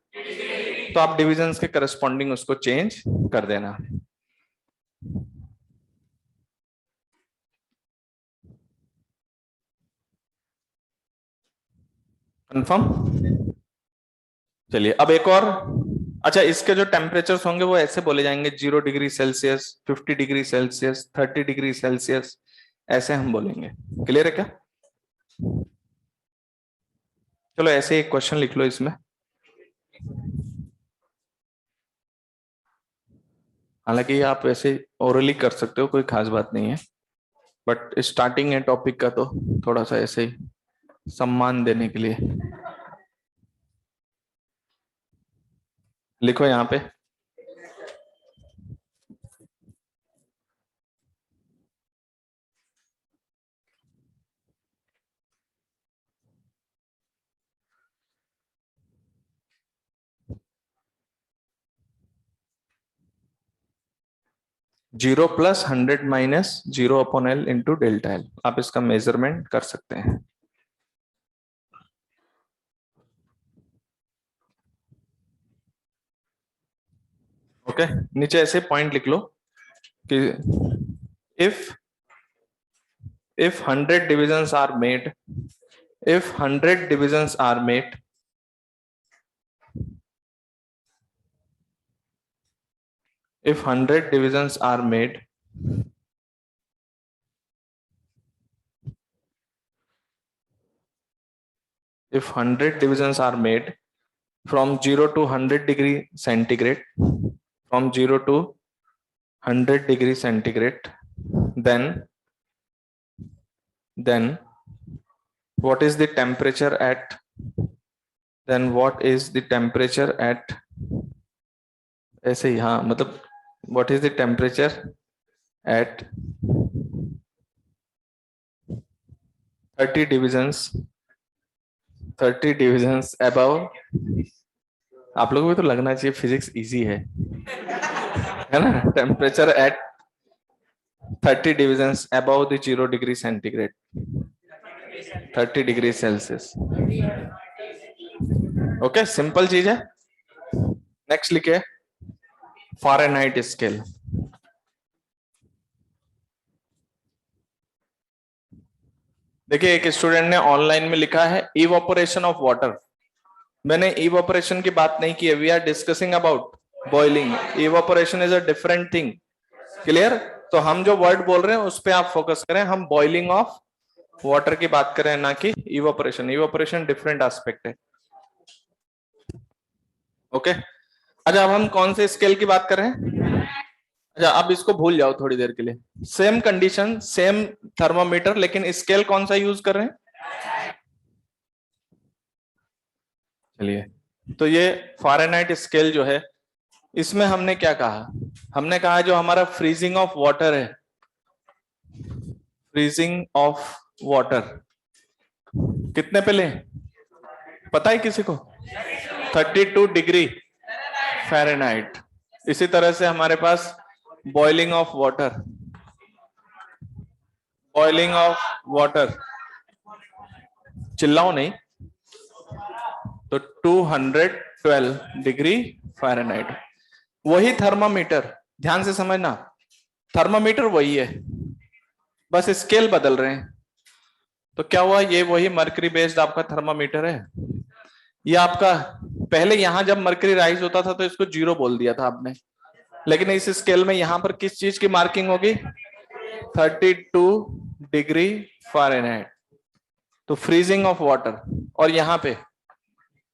तो आप डिविजन्स के करस्पॉन्डिंग उसको चेंज कर देना. कंफर्म. चलिए अब एक और. अच्छा, इसके जो टेम्परेचर्स होंगे वो ऐसे बोले जाएंगे 0 degree Celsius, 50 degree Celsius, 30 degree Celsius, ऐसे हम बोलेंगे. क्लियर है क्या? चलो ऐसे एक क्वेश्चन लिख लो इसमें. हालांकि आप ऐसे ओरली कर सकते हो, कोई खास बात नहीं है, बट स्टार्टिंग है टॉपिक का तो थोड़ा सा ऐसे ही सम्मान देने के लिए लिखो यहाँ पे. Zero plus 100 minus 0 upon L into delta L, आप इसका मेजरमेंट कर सकते हैं. ओके नीचे ऐसे पॉइंट लिख लो कि if 100 divisions are made, if 100 divisions are made, if 100 divisions are made, if 100 divisions are made from 0 to 100 degree centigrade, from 0 to 100 degree centigrade, then what is the temperature at, then what is the temperature at, ऐसे ही, हाँ मतलब what is the temperature at 30 divisions above. आप लोगों को भी तो लगना चाहिए फिजिक्स इजी है ना. Temperature at 30 divisions above the 0 degree centigrade, 30 degree Celsius. Okay simple चीज है. नेक्स्ट लिखे फ़ारेनहाइट स्केल. देखिए एक स्टूडेंट ने ऑनलाइन में लिखा है इवोपोरेशन ऑफ वाटर. मैंने इवोपोरेशन की बात नहीं की है, we are discussing about boiling. Evaporation is a different thing. Clear? तो हम जो वर्ड बोल रहे हैं उस पर आप फोकस करें. हम बॉइलिंग ऑफ वाटर की बात करें ना कि इवोपोरेशन. इवोपोरेशन डिफरेंट एस्पेक्ट है. ओके अच्छा अब हम कौन से स्केल की बात कर रहे हैं? अच्छा अब इसको भूल जाओ थोड़ी देर के लिए. सेम कंडीशन, सेम थर्मामीटर, लेकिन स्केल कौन सा यूज कर रहे हैं? चलिए तो ये फ़ारेनहाइट स्केल जो है, इसमें हमने क्या कहा? हमने कहा जो हमारा फ्रीजिंग ऑफ वाटर है, फ्रीजिंग ऑफ वाटर कितने पे लें पता है किसी को? 32 डिग्री फ़ारेनहाइट. इसी तरह से हमारे पास boiling of water, boiling of water, चिल्लाओ नहीं, तो 212 डिग्री फ़ारेनहाइट. वही थर्मामीटर, ध्यान से समझना, थर्मामीटर वही है, बस स्केल बदल रहे हैं. तो क्या हुआ, ये वही मर्करी बेस्ड आपका थर्मामीटर है, ये आपका पहले यहां जब मर्करी राइज होता था तो इसको 0 बोल दिया था आपने, लेकिन इस स्केल में यहां पर किस चीज की मार्किंग होगी? 32 डिग्री फ़ारेनहाइट। तो फ्रीजिंग ऑफ वाटर। और यहां पे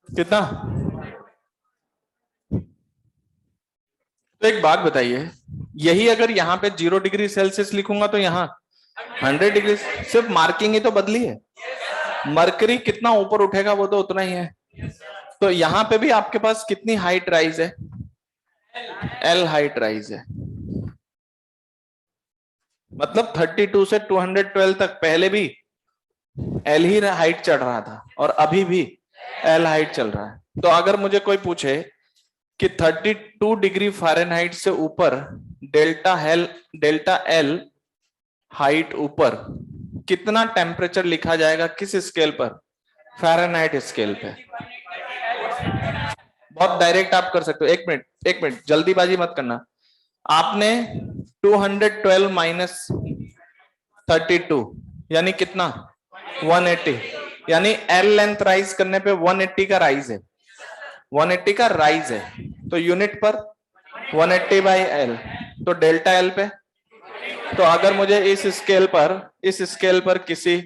कितना? तो एक बात बताइए, यही अगर यहाँ पे 0 डिग्री सेल्सियस लिखूंगा तो यहाँ 100 डिग्री, सिर्फ मार्किंग ही तो बदली है। मरकरी कितना ऊपर उठेगा वो तो उतना ही है। तो यहाँ पे भी आपके पास कितनी हाइट राइज है? एल हाइट राइज है। मतलब 32 से 212 तक पहले भी एल ही हाइट चढ़ रहा था और अभी भी एल हाइट चल रहा है। तो अगर मुझे कोई पूछे कि 32 डिग्री फ़ारेनहाइट से ऊपर डेल्टा एल हाइट ऊपर कितना टेम्परेचर लिखा जाएगा, किस स्केल पर? फ़ारेनहाइट स्केल पे। बहुत डायरेक्ट आप कर सकते हो। एक मिनट जल्दीबाजी मत करना। आपने 212 माइनस 32 यानी कितना? 180, यानी एल लेंथ राइज करने पे 180 का राइज है, 180 का राइज है। तो यूनिट पर 180 बाई एल, तो डेल्टा एल पे। तो अगर मुझे इस स्केल पर किसी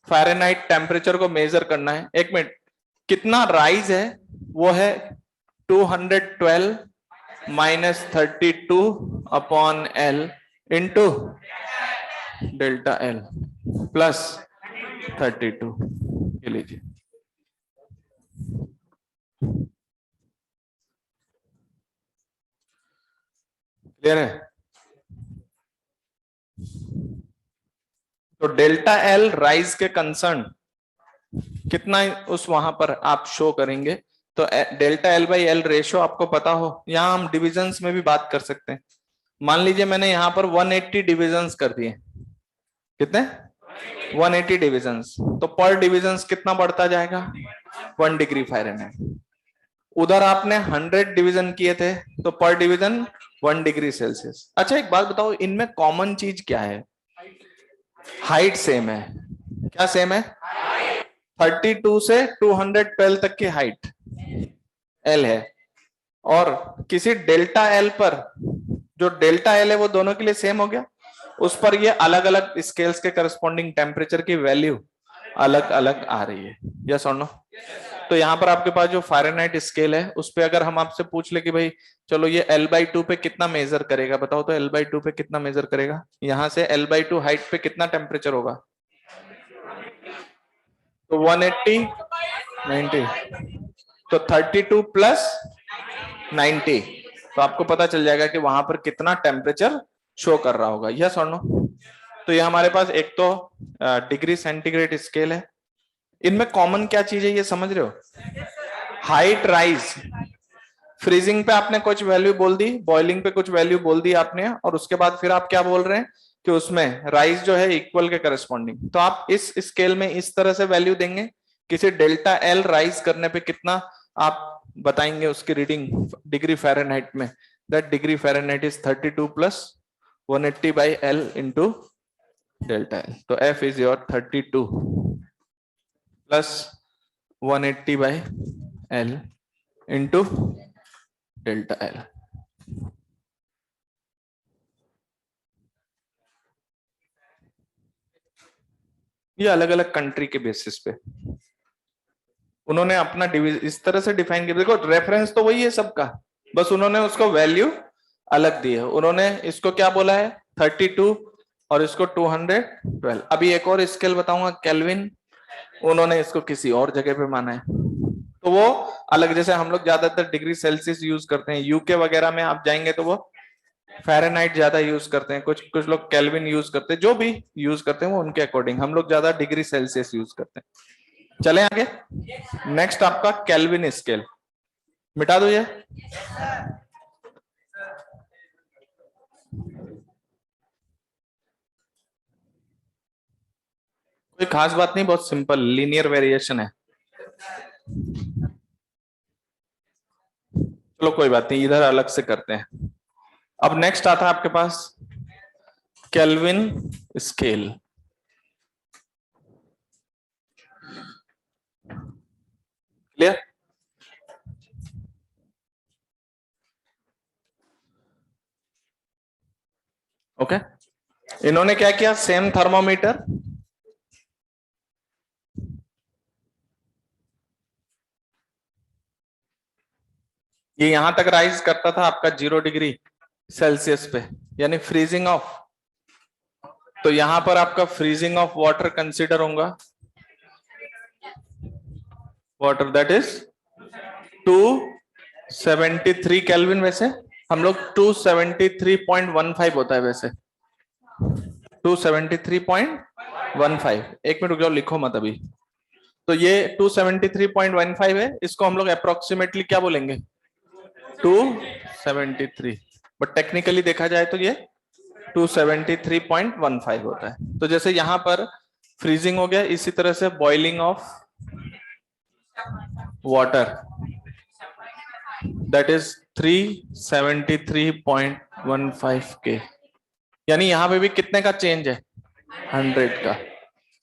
फ़ारेनहाइट टेम्परेचर को मेजर करना है, एक मिनट, कितना राइज है? वो है 212 minus 32 upon L into delta L plus 32। ये लीजिए। क्लियर है? तो डेल्टा एल राइज के कंसर्न कितना उस वहां पर आप शो करेंगे। तो delta L by L ratio आपको पता हो, यहां हम डिविजन्स में भी बात कर सकते हैं। मान लीजिए मैंने यहां पर 180 डिविजन्स कर दिए। कितने? 180 डिविजन्स। तो पर डिविजन्स कितना बढ़ता जाएगा? 1 डिग्री फ़ारेनहाइट। उधर आपने 100 डिवीजन किए थे तो पर डिवीजन 1 डिग्री सेल्सियस। अच्छा एक बात बताओ, इनमें कॉमन चीज क्या है? हाइट सेम है। क्या सेम है? 32 से 212 तक की हाइट एल है, और किसी डेल्टा एल पर जो डेल्टा एल है वो दोनों के लिए सेम हो गया। उस पर ये अलग अलग स्केल्स के करस्पॉन्डिंग टेम्परेचर की वैल्यू अलग अलग आ रही है। यस और नो? तो यहाँ पर आपके पास जो फ़ारेनहाइट स्केल है उस पे अगर हम आपसे पूछ ले कि भाई चलो ये L/2 पे कितना मेजर करेगा, बताओ तो L/2 पे कितना मेजर करेगा? यहाँ से L/2 हाइट पे कितना टेम्परेचर होगा? तो 180 90, तो 32 प्लस 90, तो आपको पता चल जाएगा कि वहां पर कितना टेम्परेचर शो कर रहा होगा। यस और नो? तो ये हमारे पास एक तो डिग्री सेंटीग्रेड स्केल है। इनमें कॉमन क्या चीज है ये समझ रहे हो? Height rise. फ्रीजिंग पे आपने कुछ वैल्यू बोल दी, बॉइलिंग पे कुछ वैल्यू बोल दी आपने, और उसके बाद फिर आप क्या बोल रहे हैं कि उसमें राइज जो है इक्वल के करस्पॉन्डिंग। तो आप इस स्केल में इस तरह से वैल्यू देंगे, किसी डेल्टा एल राइज करने पे कितना आप बताएंगे उसकी रीडिंग डिग्री फ़ारेनहाइट में। That degree fahrenheit is 32 plus 180 by L into delta L. तो F is your 32 plus 180 by L into delta L. ये अलग अलग कंट्री के बेसिस पे उन्होंने अपना इस तरह से डिफाइन किया। देखो रेफरेंस तो वही है सबका, बस उन्होंने उसको वैल्यू अलग दी है। उन्होंने इसको क्या बोला है? 32 और इसको 212। अभी एक और स्केल बताऊंगा, केल्विन, उन्होंने इसको किसी और जगह पे माना है। तो वो अलग, जैसे हम लोग ज्यादातर डिग्री सेल्सियस यूज करते हैं, यूके वगैरह में आप जाएंगे तो वो फ़ारेनहाइट ज्यादा यूज करते हैं, कुछ कुछ लोग केल्विन यूज करते हैं, जो भी यूज करते हैं वो उनके अकॉर्डिंग। हम लोग ज्यादा डिग्री सेल्सियस यूज करते हैं। चले आगे। नेक्स्ट आपका केल्विन स्केल। मिटा दो ये। कोई खास बात नहीं, बहुत सिंपल लीनियर वेरिएशन है। चलो कोई बात नहीं, इधर अलग से करते हैं। अब नेक्स्ट आता है आपके पास केल्विन स्केल। क्लियर? ओके, इन्होंने क्या किया, सेम थर्मोमीटर ये यहां तक राइज करता था आपका 0 डिग्री सेल्सियस पे, यानी फ्रीजिंग ऑफ। तो यहां पर आपका फ्रीजिंग ऑफ वाटर कंसीडर होगा, वाटर दैट इज 273 केल्विन। वैसे हम लोग 273.15 होता है वैसे, 273.15। एक मिनट रुक जाओ, लिखो मत अभी। तो ये 273.15 है, इसको हम लोग अप्रोक्सीमेटली क्या बोलेंगे, 273। बट टेक्निकली देखा जाए तो ये 273.15 होता है। तो जैसे यहां पर फ्रीजिंग हो गया, इसी तरह से boiling of water that is 373.15 के, यानी यहां पे भी कितने का चेंज है, 100 का।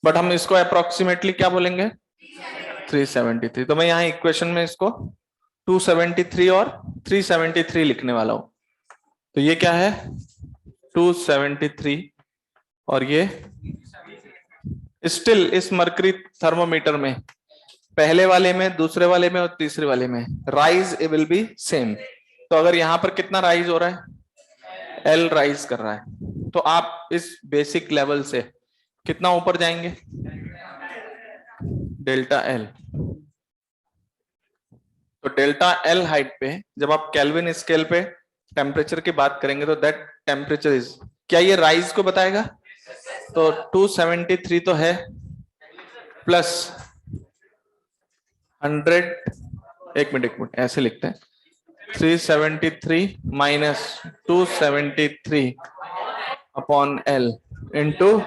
बट हम इसको अप्रोक्सीमेटली क्या बोलेंगे, 373। तो मैं यहाँ इक्वेशन में इसको 273 और 373 लिखने वाला हूं। तो ये क्या है, 273, और ये स्टिल इस मरकरी थर्मोमीटर में, पहले वाले में, दूसरे वाले में और तीसरे वाले में राइज विल बी सेम। तो अगर यहां पर कितना राइज हो रहा है, एल राइज कर रहा है, तो आप इस बेसिक लेवल से कितना ऊपर जाएंगे, डेल्टा एल। तो डेल्टा एल हाइट पे जब आप केल्विन स्केल पे टेम्परेचर की बात करेंगे तो दैट टेम्परेचर इज, क्या ये राइज को बताएगा, तो 273 तो है, प्लस 100, एक मिनट ऐसे लिखते हैं, 373 minus 273 upon L into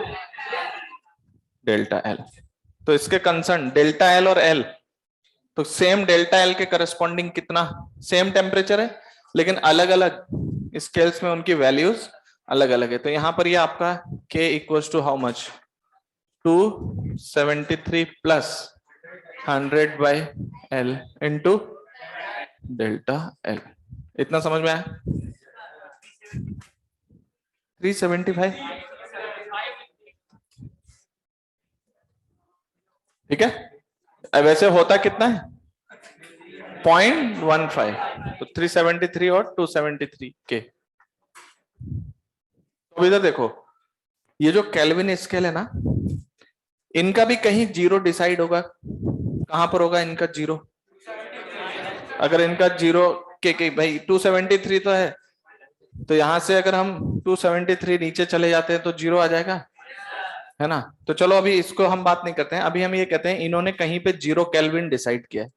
delta L. तो इसके कंसर्न डेल्टा एल और एल, तो सेम डेल्टा एल के करस्पॉन्डिंग कितना, सेम टेम्परेचर है, लेकिन अलग अलग स्केल्स में उनकी वैल्यूज अलग अलग है। तो यहां पर ये आपका k equals to how much, 273 plus 100 by L into delta L. इतना समझ में आया, 375, ठीक है। वैसे होता कितना है, 0.15, तो 373 और 273 के। तो इधर देखो, ये जो केल्विन स्केल है ना, इनका भी कहीं जीरो डिसाइड होगा, कहां पर होगा इनका जीरो, अगर इनका जीरो के भाई 273 तो है, तो यहां से अगर हम 273 नीचे चले जाते हैं तो जीरो आ जाएगा, है ना। तो चलो अभी इसको हम बात नहीं करते हैं, अभी हम ये कहते हैं इन्होंने कहीं पे 0 केल्विन डिसाइड किया है।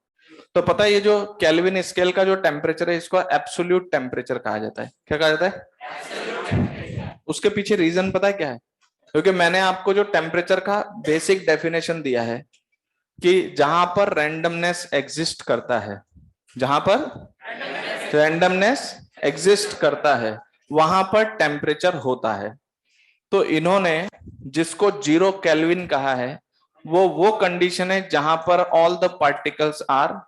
तो पता है ये जो केल्विन स्केल का जो टेम्परेचर है, इसको एब्सोल्यूट टेम्परेचर कहा जाता है। क्या कहा जाता है, उसके पीछे रीजन पता है क्या है, क्योंकि मैंने आपको जो टेम्परेचर का बेसिक डेफिनेशन दिया है कि जहां पर रैंडमनेस एग्जिस्ट करता है, जहां पर रैंडमनेस एग्जिस्ट करता है वहां पर टेम्परेचर होता है। तो इन्होंने जिसको 0 केल्विन कहा है, वो कंडीशन है जहां पर all the particles are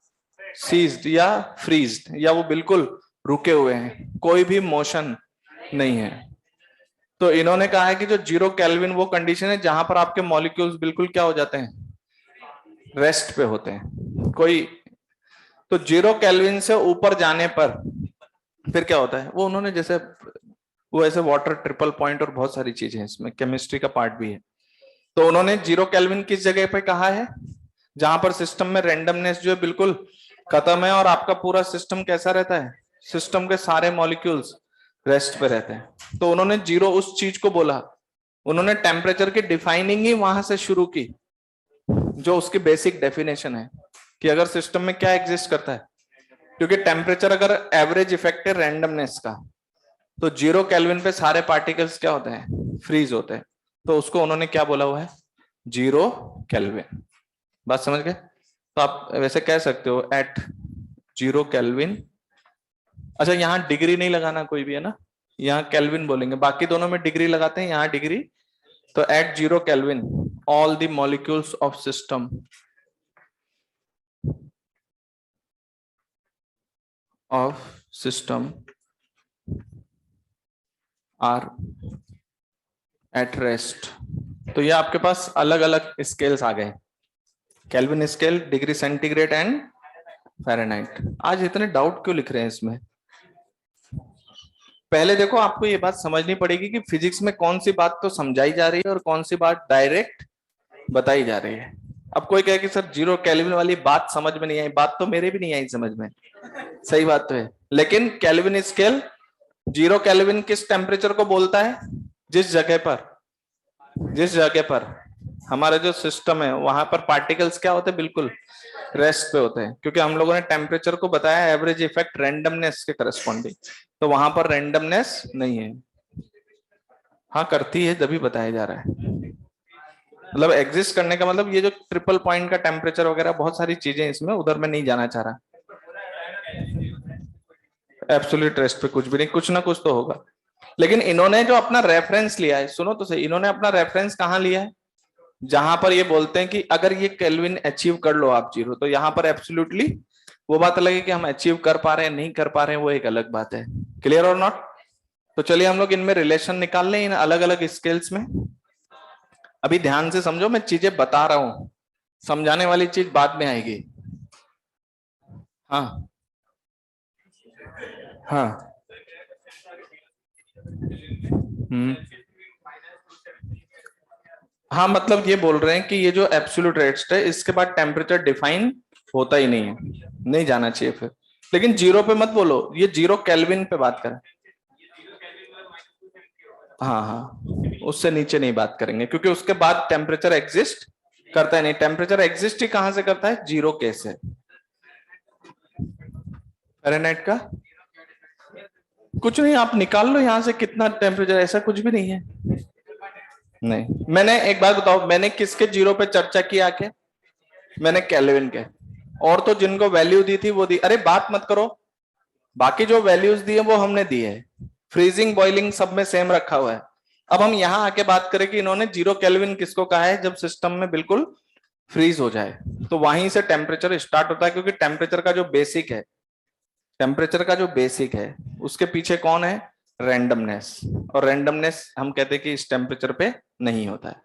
seized या फ्रीज्ड, या वो बिल्कुल रुके हुए हैं, कोई भी मोशन नहीं है। तो इन्होंने कहा है कि जो 0 केल्विन वो कंडीशन है जहां पर आपके मॉलिक्यूल्स बिल्कुल क्या हो जाते हैं, रेस्ट पे होते हैं कोई। तो 0 केल्विन से ऊपर जाने पर फिर क्या होता है, वो उन्होंने जैसे वो ऐसे वाटर ट्रिपल पॉइंट और बहुत सारी चीजें हैं, इसमें केमिस्ट्री का पार्ट भी है। तो उन्होंने 0 केल्विन किस जगह पे कहा है, जहां पर सिस्टम में रेंडमनेस जो है बिल्कुल खत्म है और आपका पूरा सिस्टम कैसा रहता है, सिस्टम के सारे मॉलिक्यूल्स रेस्ट पे रहते हैं। तो उन्होंने 0 उस चीज को बोला, उन्होंने टेम्परेचर की डिफाइनिंग ही वहां से शुरू की, जो उसकी बेसिक डेफिनेशन है कि अगर सिस्टम में क्या एग्जिस्ट करता है। क्योंकि टेम्परेचर अगर एवरेज इफेक्ट है रैंडमनेस का, तो 0 केल्विन पे सारे पार्टिकल्स क्या होते हैं, फ्रीज होते हैं। तो उसको उन्होंने क्या बोला हुआ है, 0 केल्विन। बात समझ गए। तो आप वैसे कह सकते हो एट 0 केल्विन। अच्छा, यहाँ डिग्री नहीं लगाना कोई भी, है ना, यहाँ केल्विन बोलेंगे, बाकी दोनों में डिग्री लगाते हैं, यहाँ डिग्री। तो at 0 Kelvin all the molecules of system are at rest. तो ये आपके पास अलग अलग स्केल्स आ गए, Kelvin scale, degree centigrade and Fahrenheit. आज इतने डाउट क्यों लिख रहे हैं इसमें? पहले देखो, आपको ये बात समझनी पड़ेगी कि फिजिक्स में कौन सी बात तो समझाई जा रही है और कौन सी बात डायरेक्ट बताई जा रही है। अब कोई कहे कि सर 0 केल्विन वाली बात समझ में नहीं आई, बात तो मेरे भी नहीं आई समझ में, सही बात तो है। लेकिन केल्विन स्केल 0 केल्विन किस टेम्परेचर को बोलता है? जिस जगह पर हमारा जो सिस्टम है वहां पर पार्टिकल्स क्या होते हैं, बिल्कुल रेस्ट पे होते हैं, क्योंकि हम लोगों ने टेम्परेचर को बताया एवरेज इफेक्ट रैंडमनेस के करस्पॉन्डिंग, तो वहां पर रैंडमनेस नहीं है। हाँ करती है, तभी बताया जा रहा है। मतलब एग्जिस्ट करने का मतलब ये जो ट्रिपल पॉइंट का टेम्परेचर वगैरह बहुत सारी चीजें इसमें, उधर में नहीं जाना चाह रहा। एब्सोल्यूट रेस्ट पे कुछ भी नहीं, कुछ ना कुछ तो होगा। लेकिन इन्होंने जो अपना रेफरेंस लिया है, सुनो तो सही, इन्होंने अपना रेफरेंस कहाँ लिया है? जहां पर ये बोलते हैं कि अगर ये केल्विन अचीव कर लो आप 0, तो यहां पर एब्सोल्युटली वो बात अलग है कि हम अचीव कर पा रहे हैं नहीं कर पा रहे हैं, वो एक अलग बात है। क्लियर और नॉट? तो चलिए हम लोग इनमें रिलेशन निकाल लें इन अलग अलग स्केल्स में। अभी ध्यान से समझो, मैं चीजें बता रहा हूं, समझाने वाली चीज बाद में आएगी। हाँ हाँ। हम्म। हाँ मतलब ये बोल रहे हैं कि ये जो एब्सोल्यूट रेस्ट है इसके बाद टेम्परेचर डिफाइन होता ही नहीं है, नहीं जाना चाहिए फिर। लेकिन 0 पे मत बोलो, ये 0 केल्विन पे बात करें। हाँ हाँ, उससे नीचे नहीं बात करेंगे, क्योंकि उसके बाद टेम्परेचर एग्जिस्ट करता है नहीं। टेम्परेचर एग्जिस्ट ही कहां से करता है? 0 के से। फ़ारेनहाइट का कुछ नहीं, आप निकाल लो यहां से कितना टेम्परेचर, ऐसा कुछ भी नहीं है। नहीं, मैंने एक बात बताओ, मैंने किसके 0 पे चर्चा की आके? मैंने केल्विन के। और तो जिनको वैल्यू दी थी वो दी, अरे बात मत करो, बाकी जो वैल्यूज दी है वो हमने दी है, फ्रीजिंग बॉइलिंग सब में सेम रखा हुआ है। अब हम यहां आके बात करें कि इन्होंने 0 केल्विन किसको कहा है? जब सिस्टम में बिल्कुल फ्रीज हो जाए, तो वहीं से टेम्परेचर स्टार्ट होता है, क्योंकि टेम्परेचर का जो बेसिक है उसके पीछे कौन है? रैंडमनेस। और रैंडमनेस हम कहते हैं कि इस टेम्परेचर पे नहीं होता है।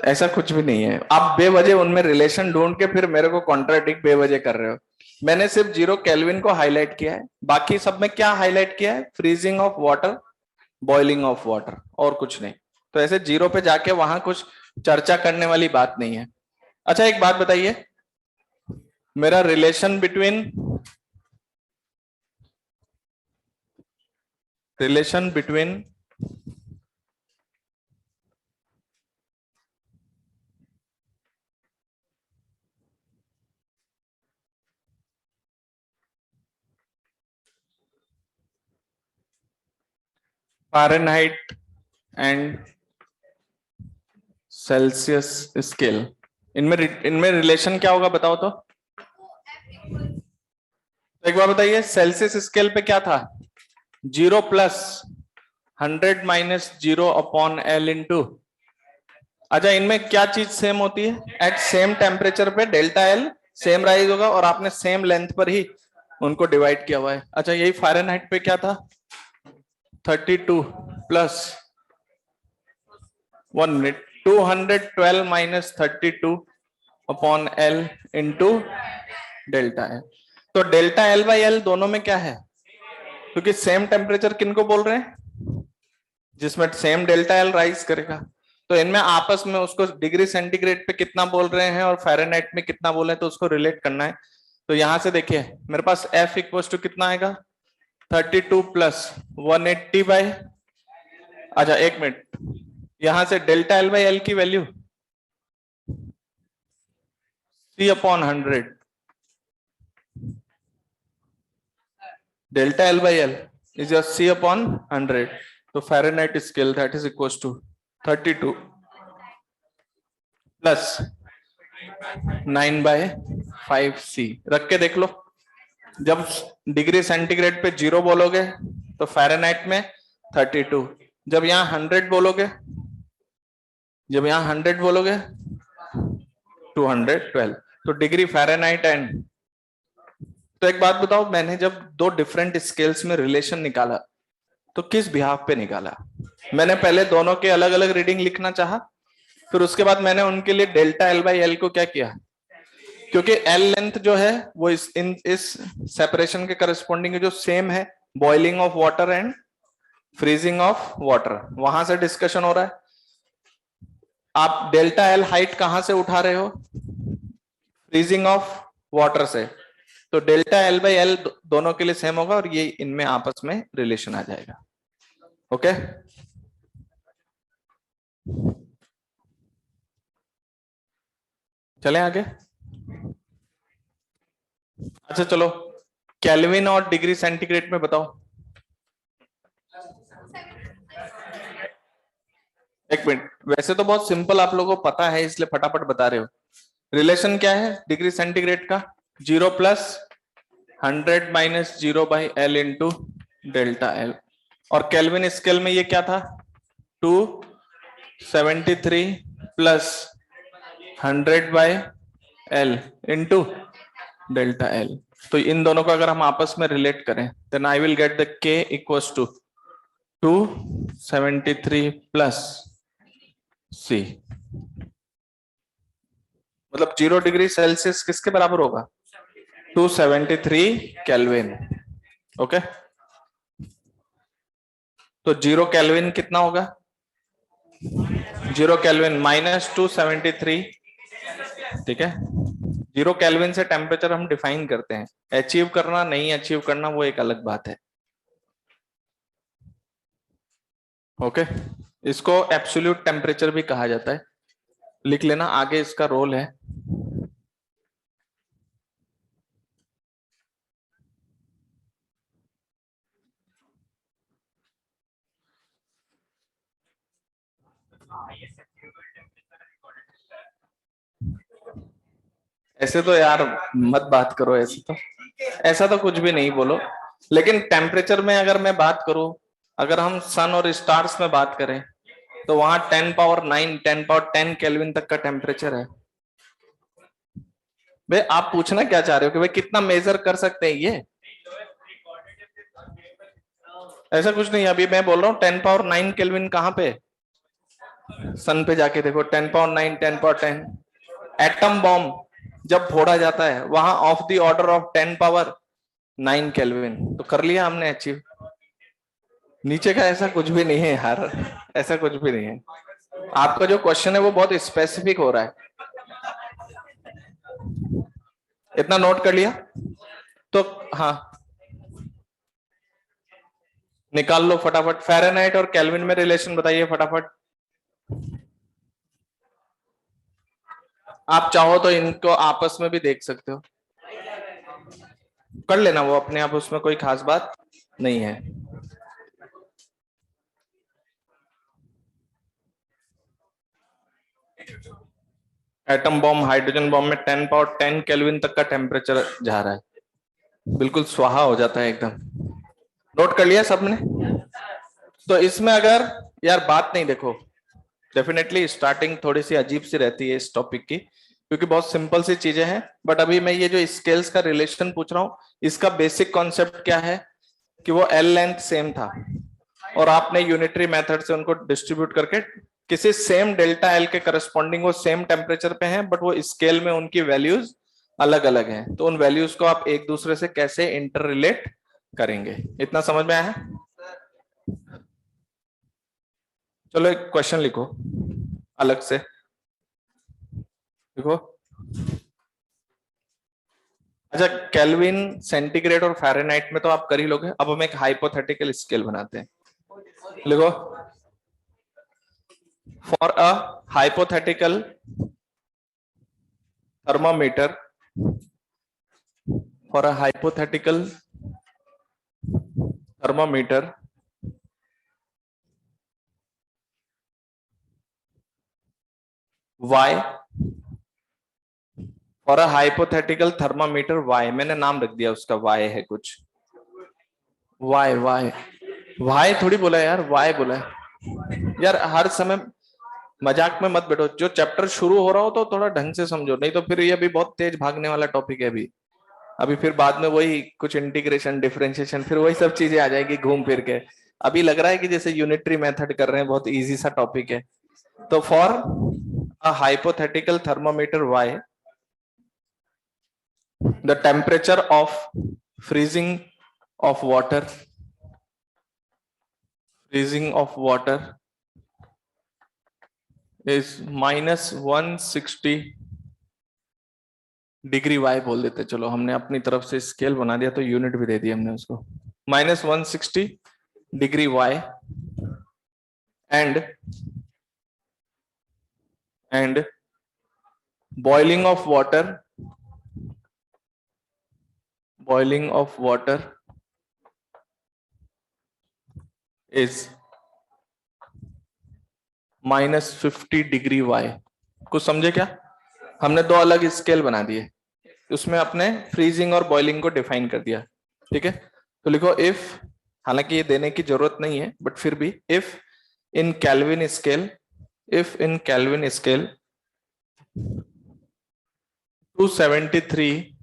ऐसा कुछ भी नहीं है, आप बेवजह उनमें रिलेशन ढूंढ के फिर मेरे को कॉन्ट्राडिक्ट बेवजह कर रहे हो। मैंने सिर्फ 0 केल्विन को हाईलाइट किया है, बाकी सब में क्या हाईलाइट किया है? Freezing of water, boiling of water, और कुछ नहीं। तो ऐसे 0 पे जाके वहां कुछ चर्चा करने वाली बात नहीं है। अच्छा एक बात बताइए, मेरा relation between Fahrenheit and Celsius scale, इनमें इनमें रिलेशन क्या होगा बताओ तो? एक बार बताइए, सेल्सियस स्केल पे क्या था? 0 plus 100 minus 0 upon L into. अच्छा इनमें क्या चीज सेम होती है? एट सेम टेम्परेचर पे डेल्टा एल सेम राइज होगा, और आपने सेम लेंथ पर ही उनको डिवाइड किया हुआ है। अच्छा यही फ़ारेनहाइट पे क्या था? 32 plus 1 minute 212 minus 32 upon L into delta L. तो डेल्टा एल बाई एल दोनों में क्या है? क्योंकि सेम टेम्परेचर किनको बोल रहे हैं? जिसमें सेम डेल्टा एल राइज करेगा, तो इनमें आपस में उसको डिग्री सेंटीग्रेड पे कितना बोल रहे हैं और फ़ारेनहाइट में कितना बोल रहे हैं, तो उसको रिलेट करना है। तो यहां से देखिए मेरे पास F इक्वल टू कितना आएगा? 32 प्लस 180 बाई, अच्छा एक मिनट, यहां से डेल्टा एल बाई एल की value C upon 100, delta L by L is C upon 100। तो Fahrenheit scale that is equal to 32 plus 9/5C। रख के देख लो, जब डिग्री सेंटीग्रेड पे 0 बोलोगे तो फ़ारेनहाइट में 32, जब यहाँ 100 बोलोगे जब यहाँ 100 बोलोगे 212, तो डिग्री फ़ारेनहाइट एंड। तो एक बात बताओ, मैंने जब दो डिफरेंट स्केल्स में रिलेशन निकाला तो किस बिहाफ पे निकाला? मैंने पहले दोनों के अलग अलग रीडिंग लिखना चाहा, फिर उसके बाद मैंने उनके लिए डेल्टा एल बाई एल को क्या किया, क्योंकि एल लेंथ जो है वो इस सेपरेशन के करस्पॉन्डिंग जो सेम है, boiling of water and freezing of water, वहां से डिस्कशन हो रहा है। आप डेल्टा एल हाइट कहां से उठा रहे हो? फ्रीजिंग ऑफ वाटर से। तो डेल्टा एल बाई एल दोनों के लिए सेम होगा और ये इनमें आपस में रिलेशन आ जाएगा। ओके, चलें आगे। अच्छा चलो, केल्विन और डिग्री सेंटीग्रेड में बताओ। एक मिनट, वैसे तो बहुत सिंपल आप लोगों को पता है इसलिए फटाफट बता रहे हो। रिलेशन क्या है डिग्री सेंटीग्रेड का? 0 plus 100 minus 0 by L into delta L. और केल्विन स्केल में ये क्या था? 273 plus 100 by L into delta L. तो इन दोनों को अगर हम आपस में रिलेट करें, then I will get the K equals to 273 plus C. मतलब 0 डिग्री सेल्सियस किसके बराबर होगा? 273 केल्विन। ओके, तो 0 केल्विन कितना होगा? 0 केल्विन माइनस 273। ठीक है, 0 केल्विन से टेम्परेचर हम डिफाइन करते हैं, अचीव करना नहीं अचीव करना वो एक अलग बात है। ओके, इसको एब्सोल्यूट टेम्परेचर भी कहा जाता है, लिख लेना, आगे इसका रोल है। ऐसे तो यार मत बात करो, ऐसा तो कुछ भी नहीं बोलो। लेकिन टेम्परेचर में अगर मैं बात करूं, अगर हम सन और स्टार्स में बात करें तो वहां 10 पावर 9 10 पावर 10 केल्विन तक का टेम्परेचर है। भाई आप पूछना क्या चाह रहे हो कि भाई कितना मेजर कर सकते हैं ये? ऐसा कुछ नहीं, अभी मैं बोल रहा हूँ 10 पावर 9 केल्विन कहाँ पे? सन पे जाके देखो, 10 पावर 9 10 पावर 10। एटम बॉम्ब जब फोड़ा जाता है वहां of the order of 10 power 9 kelvin. तो कर लिया हमने अचीव। नीचे का ऐसा कुछ भी नहीं है यार, ऐसा कुछ भी नहीं है। आपका जो क्वेश्चन है वो बहुत स्पेसिफिक हो रहा है। इतना नोट कर लिया? तो हाँ, निकाल लो फटाफट। फ़ारेनहाइट और केल्विन में रिलेशन बताइए फटाफट। आप चाहो तो इनको आपस में भी देख सकते हो, कर लेना वो अपने आप, उसमें कोई खास बात नहीं है। एटम बॉम्ब हाइड्रोजन बॉम्ब में 10 पावर 10 केल्विन तक का टेम्परेचर जा रहा है, बिल्कुल स्वाहा हो जाता है एकदम। नोट कर लिया सबने? तो इसमें अगर यार बात नहीं, देखो डेफिनेटली स्टार्टिंग थोड़ी सी अजीब सी रहती है इस टॉपिक की, क्योंकि बहुत सिंपल सी चीजें हैं। बट अभी मैं ये जो स्केल्स का रिलेशन पूछ रहा हूँ, इसका बेसिक कॉन्सेप्ट क्या है कि वो एल लेंथ सेम था और आपने यूनिटरी मेथड से उनको डिस्ट्रीब्यूट करके किसी सेम डेल्टा एल के करस्पॉन्डिंग वो सेम टेम्परेचर पे हैं, बट वो स्केल में उनकी वैल्यूज अलग अलग हैं। तो उन वैल्यूज को आप एक दूसरे से कैसे इंटर रिलेट करेंगे, इतना समझ में आया है? चलो एक क्वेश्चन लिखो अलग से, देखो। अच्छा, केल्विन सेंटीग्रेड और फ़ारेनहाइट में तो आप कर ही लोगे, अब हम एक हाइपोथेटिकल स्केल बनाते हैं। लिखो, for a hypothetical thermometer, for a hypothetical thermometer Y, for a hypothetical thermometer Y, मैंने नाम रख दिया उसका, Y है कुछ, Y थोड़ी बोला यार, Y बोला है यार हर समय। मजाक में मत बैठो, जो चैप्टर शुरू हो रहा हो तो थोड़ा ढंग से समझो, नहीं तो फिर ये भी बहुत तेज भागने वाला टॉपिक है अभी। अभी फिर बाद में वही कुछ इंटीग्रेशन डिफरेंशिएशन फिर वही सब चीजें आ जाएगी घूम फिर के। अभी लग रहा है कि जैसे यूनिटरी मेथड कर रहे हैं, बहुत इजी सा टॉपिक है। तो for a hypothetical thermometer Y, the temperature of freezing of water, freezing of water is -160 degree Y बोल देते। चलो हमने अपनी तरफ से स्केल बना दिया, तो यूनिट भी दे दी हमने उसको। -160 degree Y and boiling of water, boiling of water is -50 degree Y. कुछ समझे क्या? हमने दो अलग स्केल बना दिए, उसमें अपने फ्रीजिंग और बॉइलिंग को डिफाइन कर दिया। ठीक है, तो लिखो इफ, हालांकि ये देने की जरूरत नहीं है बट फिर भी, if in Kelvin scale, if in Kelvin scale 273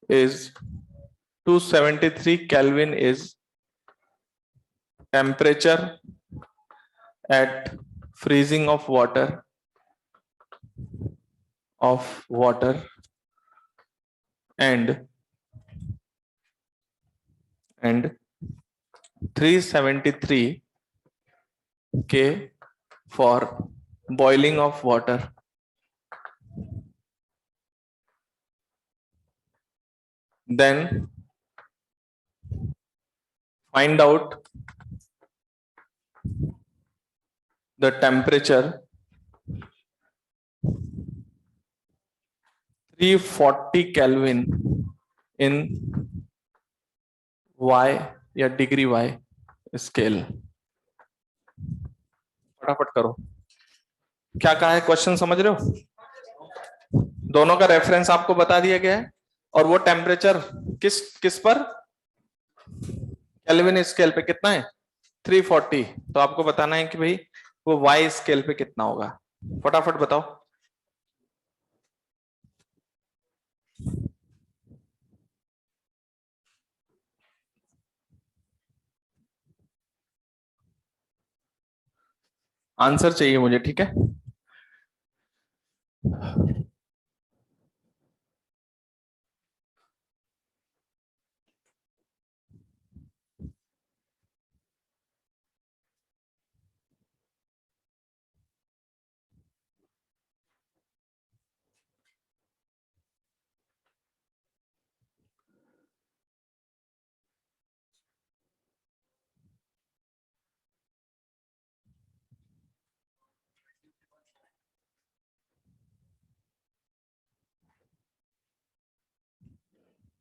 is 273 Kelvin is temperature at freezing of water and 373 K for boiling of water, then find out the temperature 340 Kelvin in y या degree y scale. फटाफट करो, क्या कहा है question समझ रहे हो? दोनों का रेफरेंस आपको बता दिया गया है, और वो टेम्परेचर किस किस पर, केल्विन स्केल पे कितना है 340। तो आपको बताना है कि भाई वो वाई स्केल पे कितना होगा। फटाफट बताओ। आंसर चाहिए मुझे, ठीक है?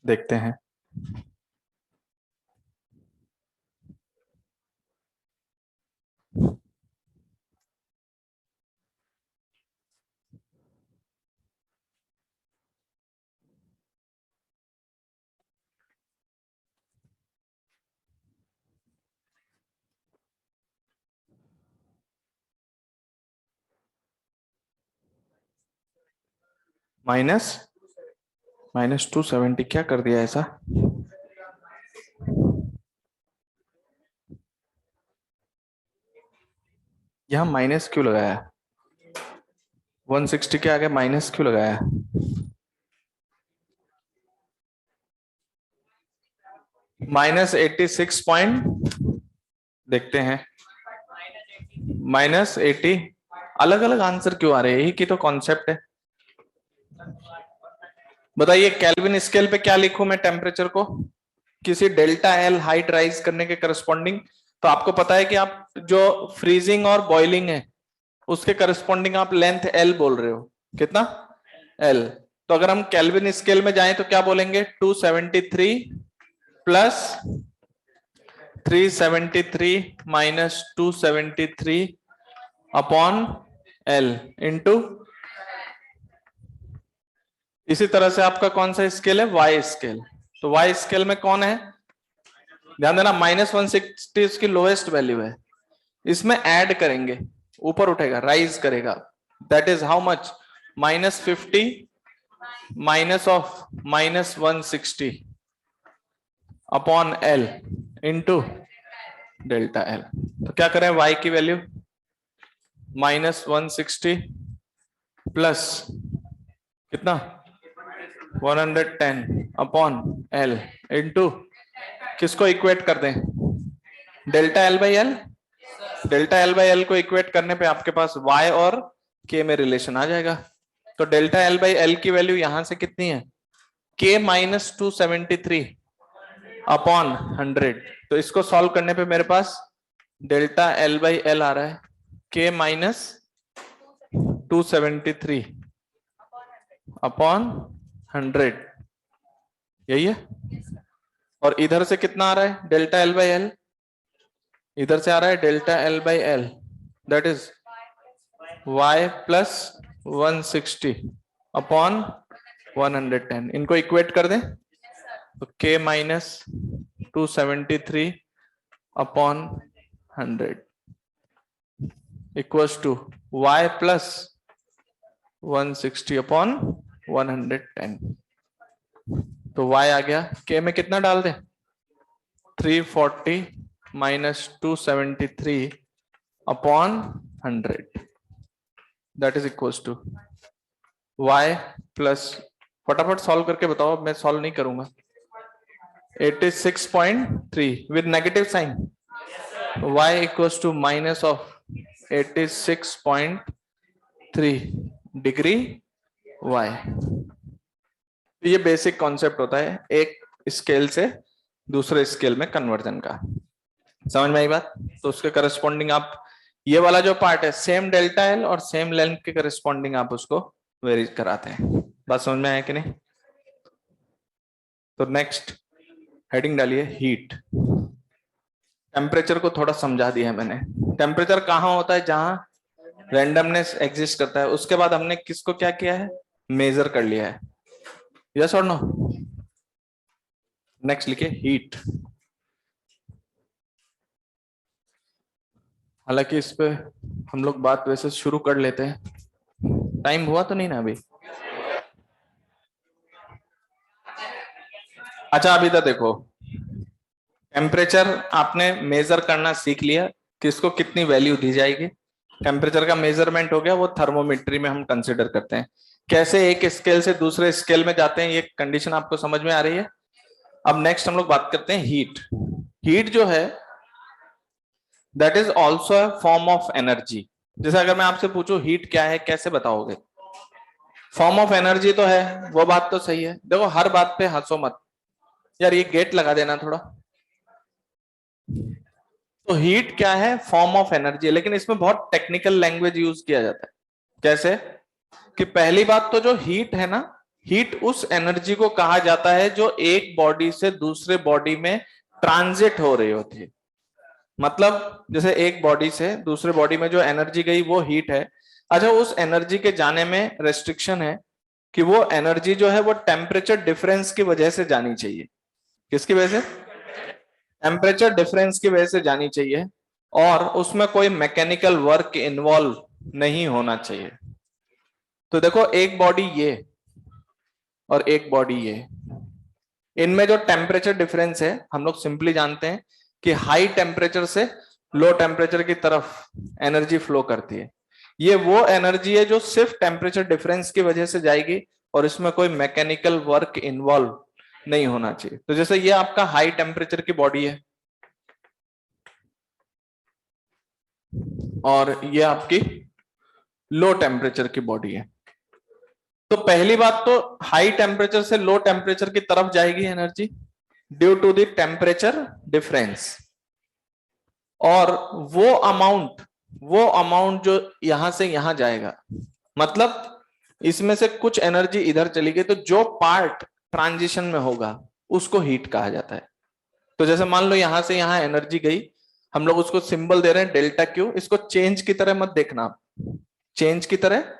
देखते हैं। -270 क्या कर दिया ऐसा? यहां माइनस क्यों लगाया? 160 के आगे माइनस क्यों लगाया? -86 पॉइंट, देखते हैं। -80, अलग अलग आंसर क्यों आ रहे हैं? यही की तो कॉन्सेप्ट है। बताइए केल्विन स्केल पे क्या लिखूं मैं टेम्परेचर को, किसी डेल्टा एल हाइट राइज करने के करस्पॉन्डिंग। तो आपको पता है कि आप जो फ्रीजिंग और बॉइलिंग है उसके करस्पॉन्डिंग आप लेंथ एल बोल रहे हो, कितना एल। तो अगर हम केल्विन स्केल में जाएं तो क्या बोलेंगे, 273 plus 373 minus 273 upon L into, इसी तरह से आपका कौन सा स्केल है, वाई स्केल। तो वाई स्केल में कौन है, ध्यान देना, -160 इसकी लोएस्ट वैल्यू है। इसमें ऐड करेंगे, ऊपर उठेगा, राइज करेगा। That is how much, -50 minus of -160 upon L into delta L. तो क्या करें, y की वैल्यू -160 प्लस कितना 110 अपॉन एल इंटू किसको इक्वेट कर दें, delta L by L. Delta L by L को इक्वेट करने पे आपके पास y और k में रिलेशन आ जाएगा। तो डेल्टा एल बाई एल की वैल्यू यहां से कितनी है, k माइनस 273 अपॉन 100। तो इसको सॉल्व करने पे मेरे पास डेल्टा एल बाई एल आ रहा है k माइनस 273 अपॉन 100, यही है। और इधर से कितना आ रहा है, डेल्टा एल बाई एल, इधर से आ रहा है delta L by L, that is y plus 160 upon 110। इनको इक्वेट कर दें तो k minus 273 upon 100 equals to y plus 160 upon 110। तो y आ गया, k में कितना डाल दें, 340 minus 273 upon 100, that is equals to y plus, फटाफट सॉल्व करके बताओ, मैं सॉल्व नहीं करूंगा, 86.3 with negative sign, y equals to minus of 86.3 degree y। तो ये बेसिक कॉन्सेप्ट होता है एक स्केल से दूसरे स्केल में कन्वर्जन का, समझ में आई बात। तो उसके करस्पॉन्डिंग आप ये वाला जो पार्ट है सेम डेल्टा एल और सेम लेंथ के करस्पॉन्डिंग आप उसको वेरी कराते हैं। बात समझ में आया कि नहीं। तो नेक्स्ट हेडिंग डालिए हीट। टेम्परेचर को थोड़ा समझा दिया है मैंने। टेम्परेचर कहाँ होता है, जहां रैंडमनेस एग्जिस्ट करता है। उसके बाद हमने किसको क्या किया है, मेजर कर लिया है, यस और नो। नेक्स्ट लिखिए हीट। हालांकि इस पे हम लोग बात वैसे शुरू कर लेते हैं, टाइम हुआ तो नहीं ना अभी। अच्छा अभी तो देखो, टेम्परेचर आपने मेजर करना सीख लिया, किसको कितनी वैल्यू दी जाएगी। टेम्परेचर का मेजरमेंट हो गया, वो थर्मोमेट्री में हम कंसिडर करते हैं। कैसे एक स्केल से दूसरे स्केल में जाते हैं, ये कंडीशन आपको समझ में आ रही है। अब नेक्स्ट हम लोग बात करते हैं हीट। हीट जो है that is also a form of energy. जैसे अगर मैं आपसे पूछूं हीट क्या है, कैसे बताओगे। फॉर्म ऑफ एनर्जी तो है, वो बात तो सही है। देखो हर बात पे हंसो मत यार, ये गेट लगा देना थोड़ा। तो हीट क्या है, फॉर्म ऑफ एनर्जी, लेकिन इसमें बहुत टेक्निकल लैंग्वेज यूज किया जाता है। कैसे कि पहली बात तो जो हीट है ना, हीट उस एनर्जी को कहा जाता है जो एक बॉडी से दूसरे बॉडी में ट्रांजिट हो रही होती है। मतलब जैसे एक बॉडी से दूसरे बॉडी में जो एनर्जी गई वो हीट है। अच्छा उस एनर्जी के जाने में रेस्ट्रिक्शन है कि वो एनर्जी जो है वो टेम्परेचर डिफरेंस की वजह से जानी चाहिए। किसकी वजह से, टेम्परेचर डिफरेंस की वजह से जानी चाहिए, और उसमें कोई मैकेनिकल वर्क इन्वॉल्व नहीं होना चाहिए। तो देखो एक बॉडी ये और एक बॉडी ये, इनमें जो टेम्परेचर डिफरेंस है हम लोग सिंपली जानते हैं कि हाई टेम्परेचर से लो टेम्परेचर की तरफ एनर्जी फ्लो करती है। ये वो एनर्जी है जो सिर्फ टेम्परेचर डिफरेंस की वजह से जाएगी और इसमें कोई मैकेनिकल वर्क इन्वॉल्व नहीं होना चाहिए। तो जैसे ये आपका हाई टेम्परेचर की बॉडी है और ये आपकी लो टेम्परेचर की बॉडी है। तो पहली बात तो हाई टेम्परेचर से लो टेम्परेचर की तरफ जाएगी energy due to the temperature difference, और वो अमाउंट जो यहां से यहां जाएगा, मतलब इसमें से कुछ एनर्जी इधर चली गई, तो जो पार्ट ट्रांजिशन में होगा उसको हीट कहा जाता है। तो जैसे मान लो यहां से यहां एनर्जी गई, हम लोग उसको सिंबल दे रहे हैं डेल्टा क्यू। इसको चेंज की तरह मत देखना, चेंज की तरह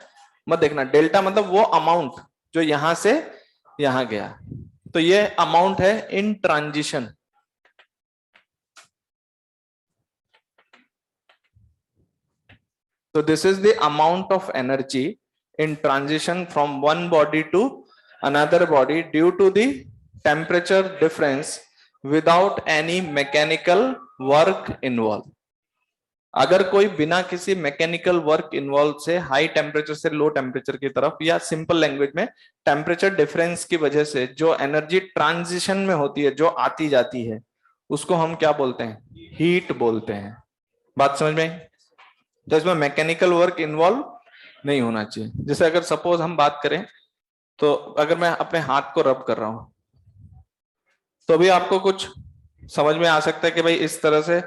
मत देखना। डेल्टा मतलब वो अमाउंट जो यहां से यहां गया, तो ये अमाउंट है इन transition. So this is the amount of energy in transition from one body to another body due to the temperature difference without any mechanical work involved. अगर कोई बिना किसी मैकेनिकल वर्क इन्वॉल्व से हाई टेम्परेचर से low temperature की तरफ, या simple language में टेम्परेचर डिफरेंस की वजह से जो एनर्जी ट्रांजिशन में होती है, जो आती जाती है, उसको हम क्या बोलते हैं? हीट बोलते हैं। बात समझ में आई? तो इसमें मैकेनिकल वर्क इन्वॉल्व नहीं होना चाहिए। जैसे अगर सपोज हम बात करें, तो अगर मैं अपने हाथ को रब कर रहा हूं, तो भी आपको कुछ समझ में आ सकता है कि भाई इस तरह से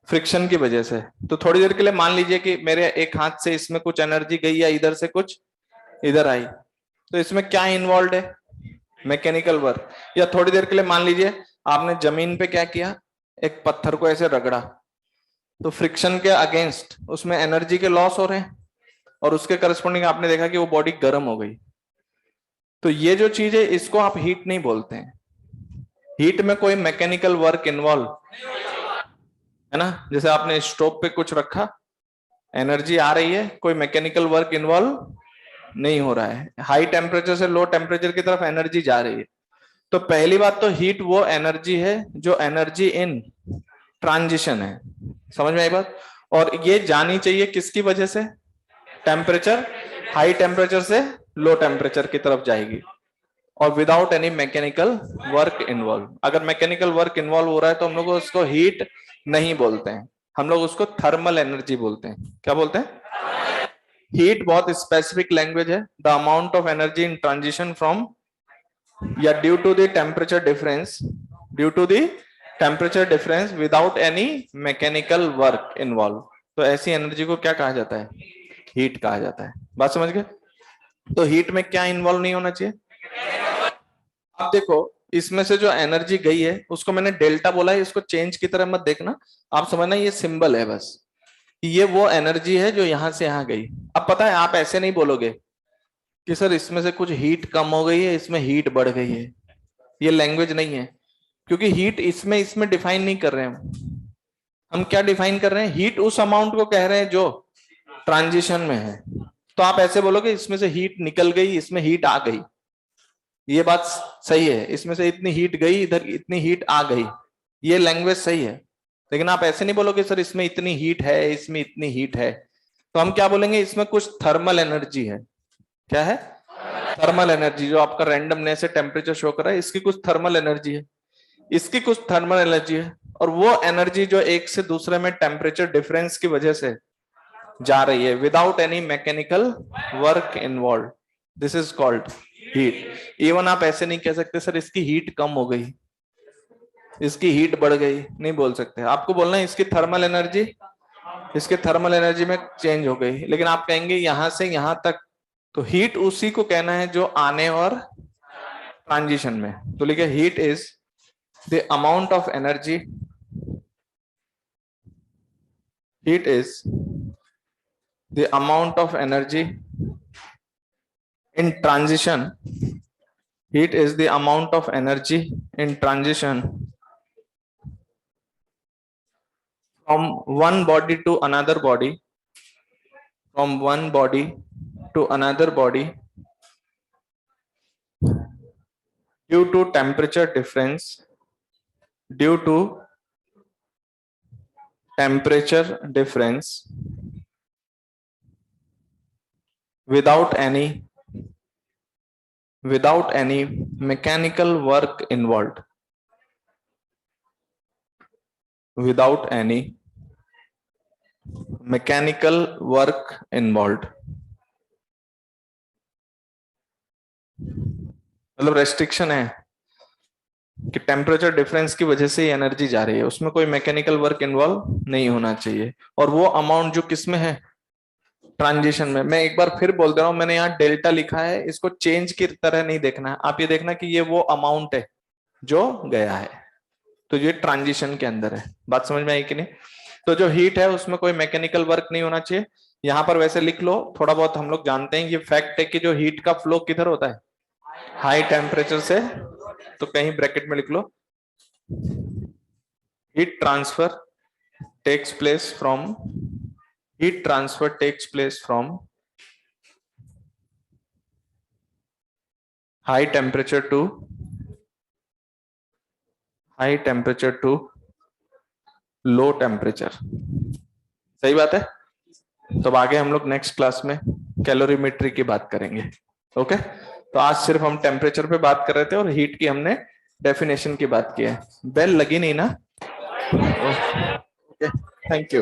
फ्रिक्शन की वजह से। तो थोड़ी देर के लिए मान लीजिए कि मेरे एक हाथ से इसमें कुछ एनर्जी गई या इधर से कुछ इधर आई, तो इसमें क्या इन्वॉल्व है? Mechanical work. या थोड़ी देर के लिए मान लीजिए आपने जमीन पे क्या किया, एक पत्थर को ऐसे रगड़ा, तो फ्रिक्शन के अगेंस्ट उसमें एनर्जी के लॉस हो रहे हैं, और उसके करस्पॉन्डिंग आपने देखा कि वो बॉडी गर्म हो गई। तो ये जो चीज है, इसको आप हीट नहीं बोलते हैं। हीट में कोई मैकेनिकल वर्क इन्वॉल्व है ना। जैसे आपने स्टोव पे कुछ रखा, एनर्जी आ रही है, कोई मैकेनिकल वर्क इन्वॉल्व नहीं हो रहा है। हाई टेम्परेचर से लो टेम्परेचर की तरफ एनर्जी जा रही है। तो पहली बात तो हीट वो एनर्जी है जो एनर्जी इन ट्रांजिशन है। समझ में आई बात? और ये जानी चाहिए किसकी वजह से? टेम्परेचर, हाई टेम्परेचर से लो टेम्परेचर की तरफ जाएगी, और without any mechanical work involve. अगर मैकेनिकल वर्क इन्वॉल्व हो रहा है तो हम लोग उसको हीट नहीं बोलते हैं, हम लोग उसको थर्मल एनर्जी बोलते हैं। क्या बोलते हैं? हीट बहुत स्पेसिफिक लैंग्वेज है। The amount of energy in transition from या due to the temperature difference, due to the temperature difference without any mechanical work involve. तो ऐसी एनर्जी को क्या कहा जाता है? हीट कहा जाता है। बात समझ गए? तो हीट में क्या इन्वॉल्व नहीं होना चाहिए? अब देखो, इसमें से जो एनर्जी गई है उसको मैंने डेल्टा बोला है, इसको चेंज की तरह मत देखना, आप समझना ये सिंबल है बस। ये वो एनर्जी है जो यहां से यहां गई। अब पता है, आप ऐसे नहीं बोलोगे कि सर इसमें से कुछ हीट कम हो गई है, इसमें हीट बढ़ गई है। ये लैंग्वेज नहीं है, क्योंकि हीट इसमें इसमें डिफाइन नहीं कर रहे हैं हम क्या डिफाइन कर रहे हैं? हीट उस अमाउंट को कह रहे हैं जो ट्रांजिशन में है। तो आप ऐसे बोलोगे इसमें से हीट निकल गई, इसमें हीट आ गई, ये बात सही है। इसमें से इतनी हीट गई, इधर इतनी हीट आ गई, ये लैंग्वेज सही है। लेकिन आप ऐसे नहीं बोलोगे सर इसमें इतनी हीट है, इसमें इतनी हीट है। तो हम क्या बोलेंगे? इसमें कुछ थर्मल एनर्जी है। क्या है? Thermal energy. जो आपका रैंडमनेस से टेम्परेचर शो कर रहा है, इसकी कुछ थर्मल एनर्जी है, इसकी कुछ थर्मल एनर्जी है। और वो एनर्जी जो एक से दूसरे में टेम्परेचर डिफरेंस की वजह से जा रही है, without any mechanical work involve, this is called heat. Even आप ऐसे नहीं कह सकते सर इसकी हीट कम हो गई, इसकी हीट बढ़ गई, नहीं बोल सकते। आपको बोलना है इसकी थर्मल एनर्जी, इसके थर्मल एनर्जी में चेंज हो गई। लेकिन आप कहेंगे यहां से यहां तक, तो हीट उसी को कहना है जो आने और ट्रांजिशन में। तो लिखे heat is the amount of energy, heat is the amount of energy in transition, heat is the amount of energy in transition from one body to another body, from one body to another body due to temperature difference, due to temperature difference without any mechanical work involved, without any mechanical work involved। मतलब restriction है कि temperature difference की वजह से energy जा रही है, उसमें कोई मैकेनिकल वर्क इन्वॉल्व नहीं होना चाहिए। और वो अमाउंट जो किसमें है? ट्रांजिशन में। मैं एक बार फिर बोल दे रहा हूं, मैंने यहाँ डेल्टा लिखा है, इसको चेंज की तरह नहीं देखना है। आप ये देखना कि ये वो अमाउंट है जो गया है, तो ये ट्रांजिशन के अंदर है। बात समझ में आई कि नहीं? तो जो हीट है उसमें कोई मैकेनिकल वर्क नहीं होना चाहिए। यहाँ पर वैसे लिख लो, थोड़ा बहुत हम लोग जानते हैं, ये फैक्ट है कि जो हीट का फ्लो किधर होता है? हाई टेम्परेचर से। तो कहीं ब्रैकेट में लिख लो, heat transfer takes place from heat transfer takes place from high temperature to low temperature. सही बात है। तो आगे हम लोग नेक्स्ट क्लास में कैलोरीमेट्री की बात करेंगे। ओके, तो आज सिर्फ हम टेम्परेचर पे बात कर रहे थे और हीट की हमने डेफिनेशन की बात की है। बेल लगी नहीं ना? Okay, thank you.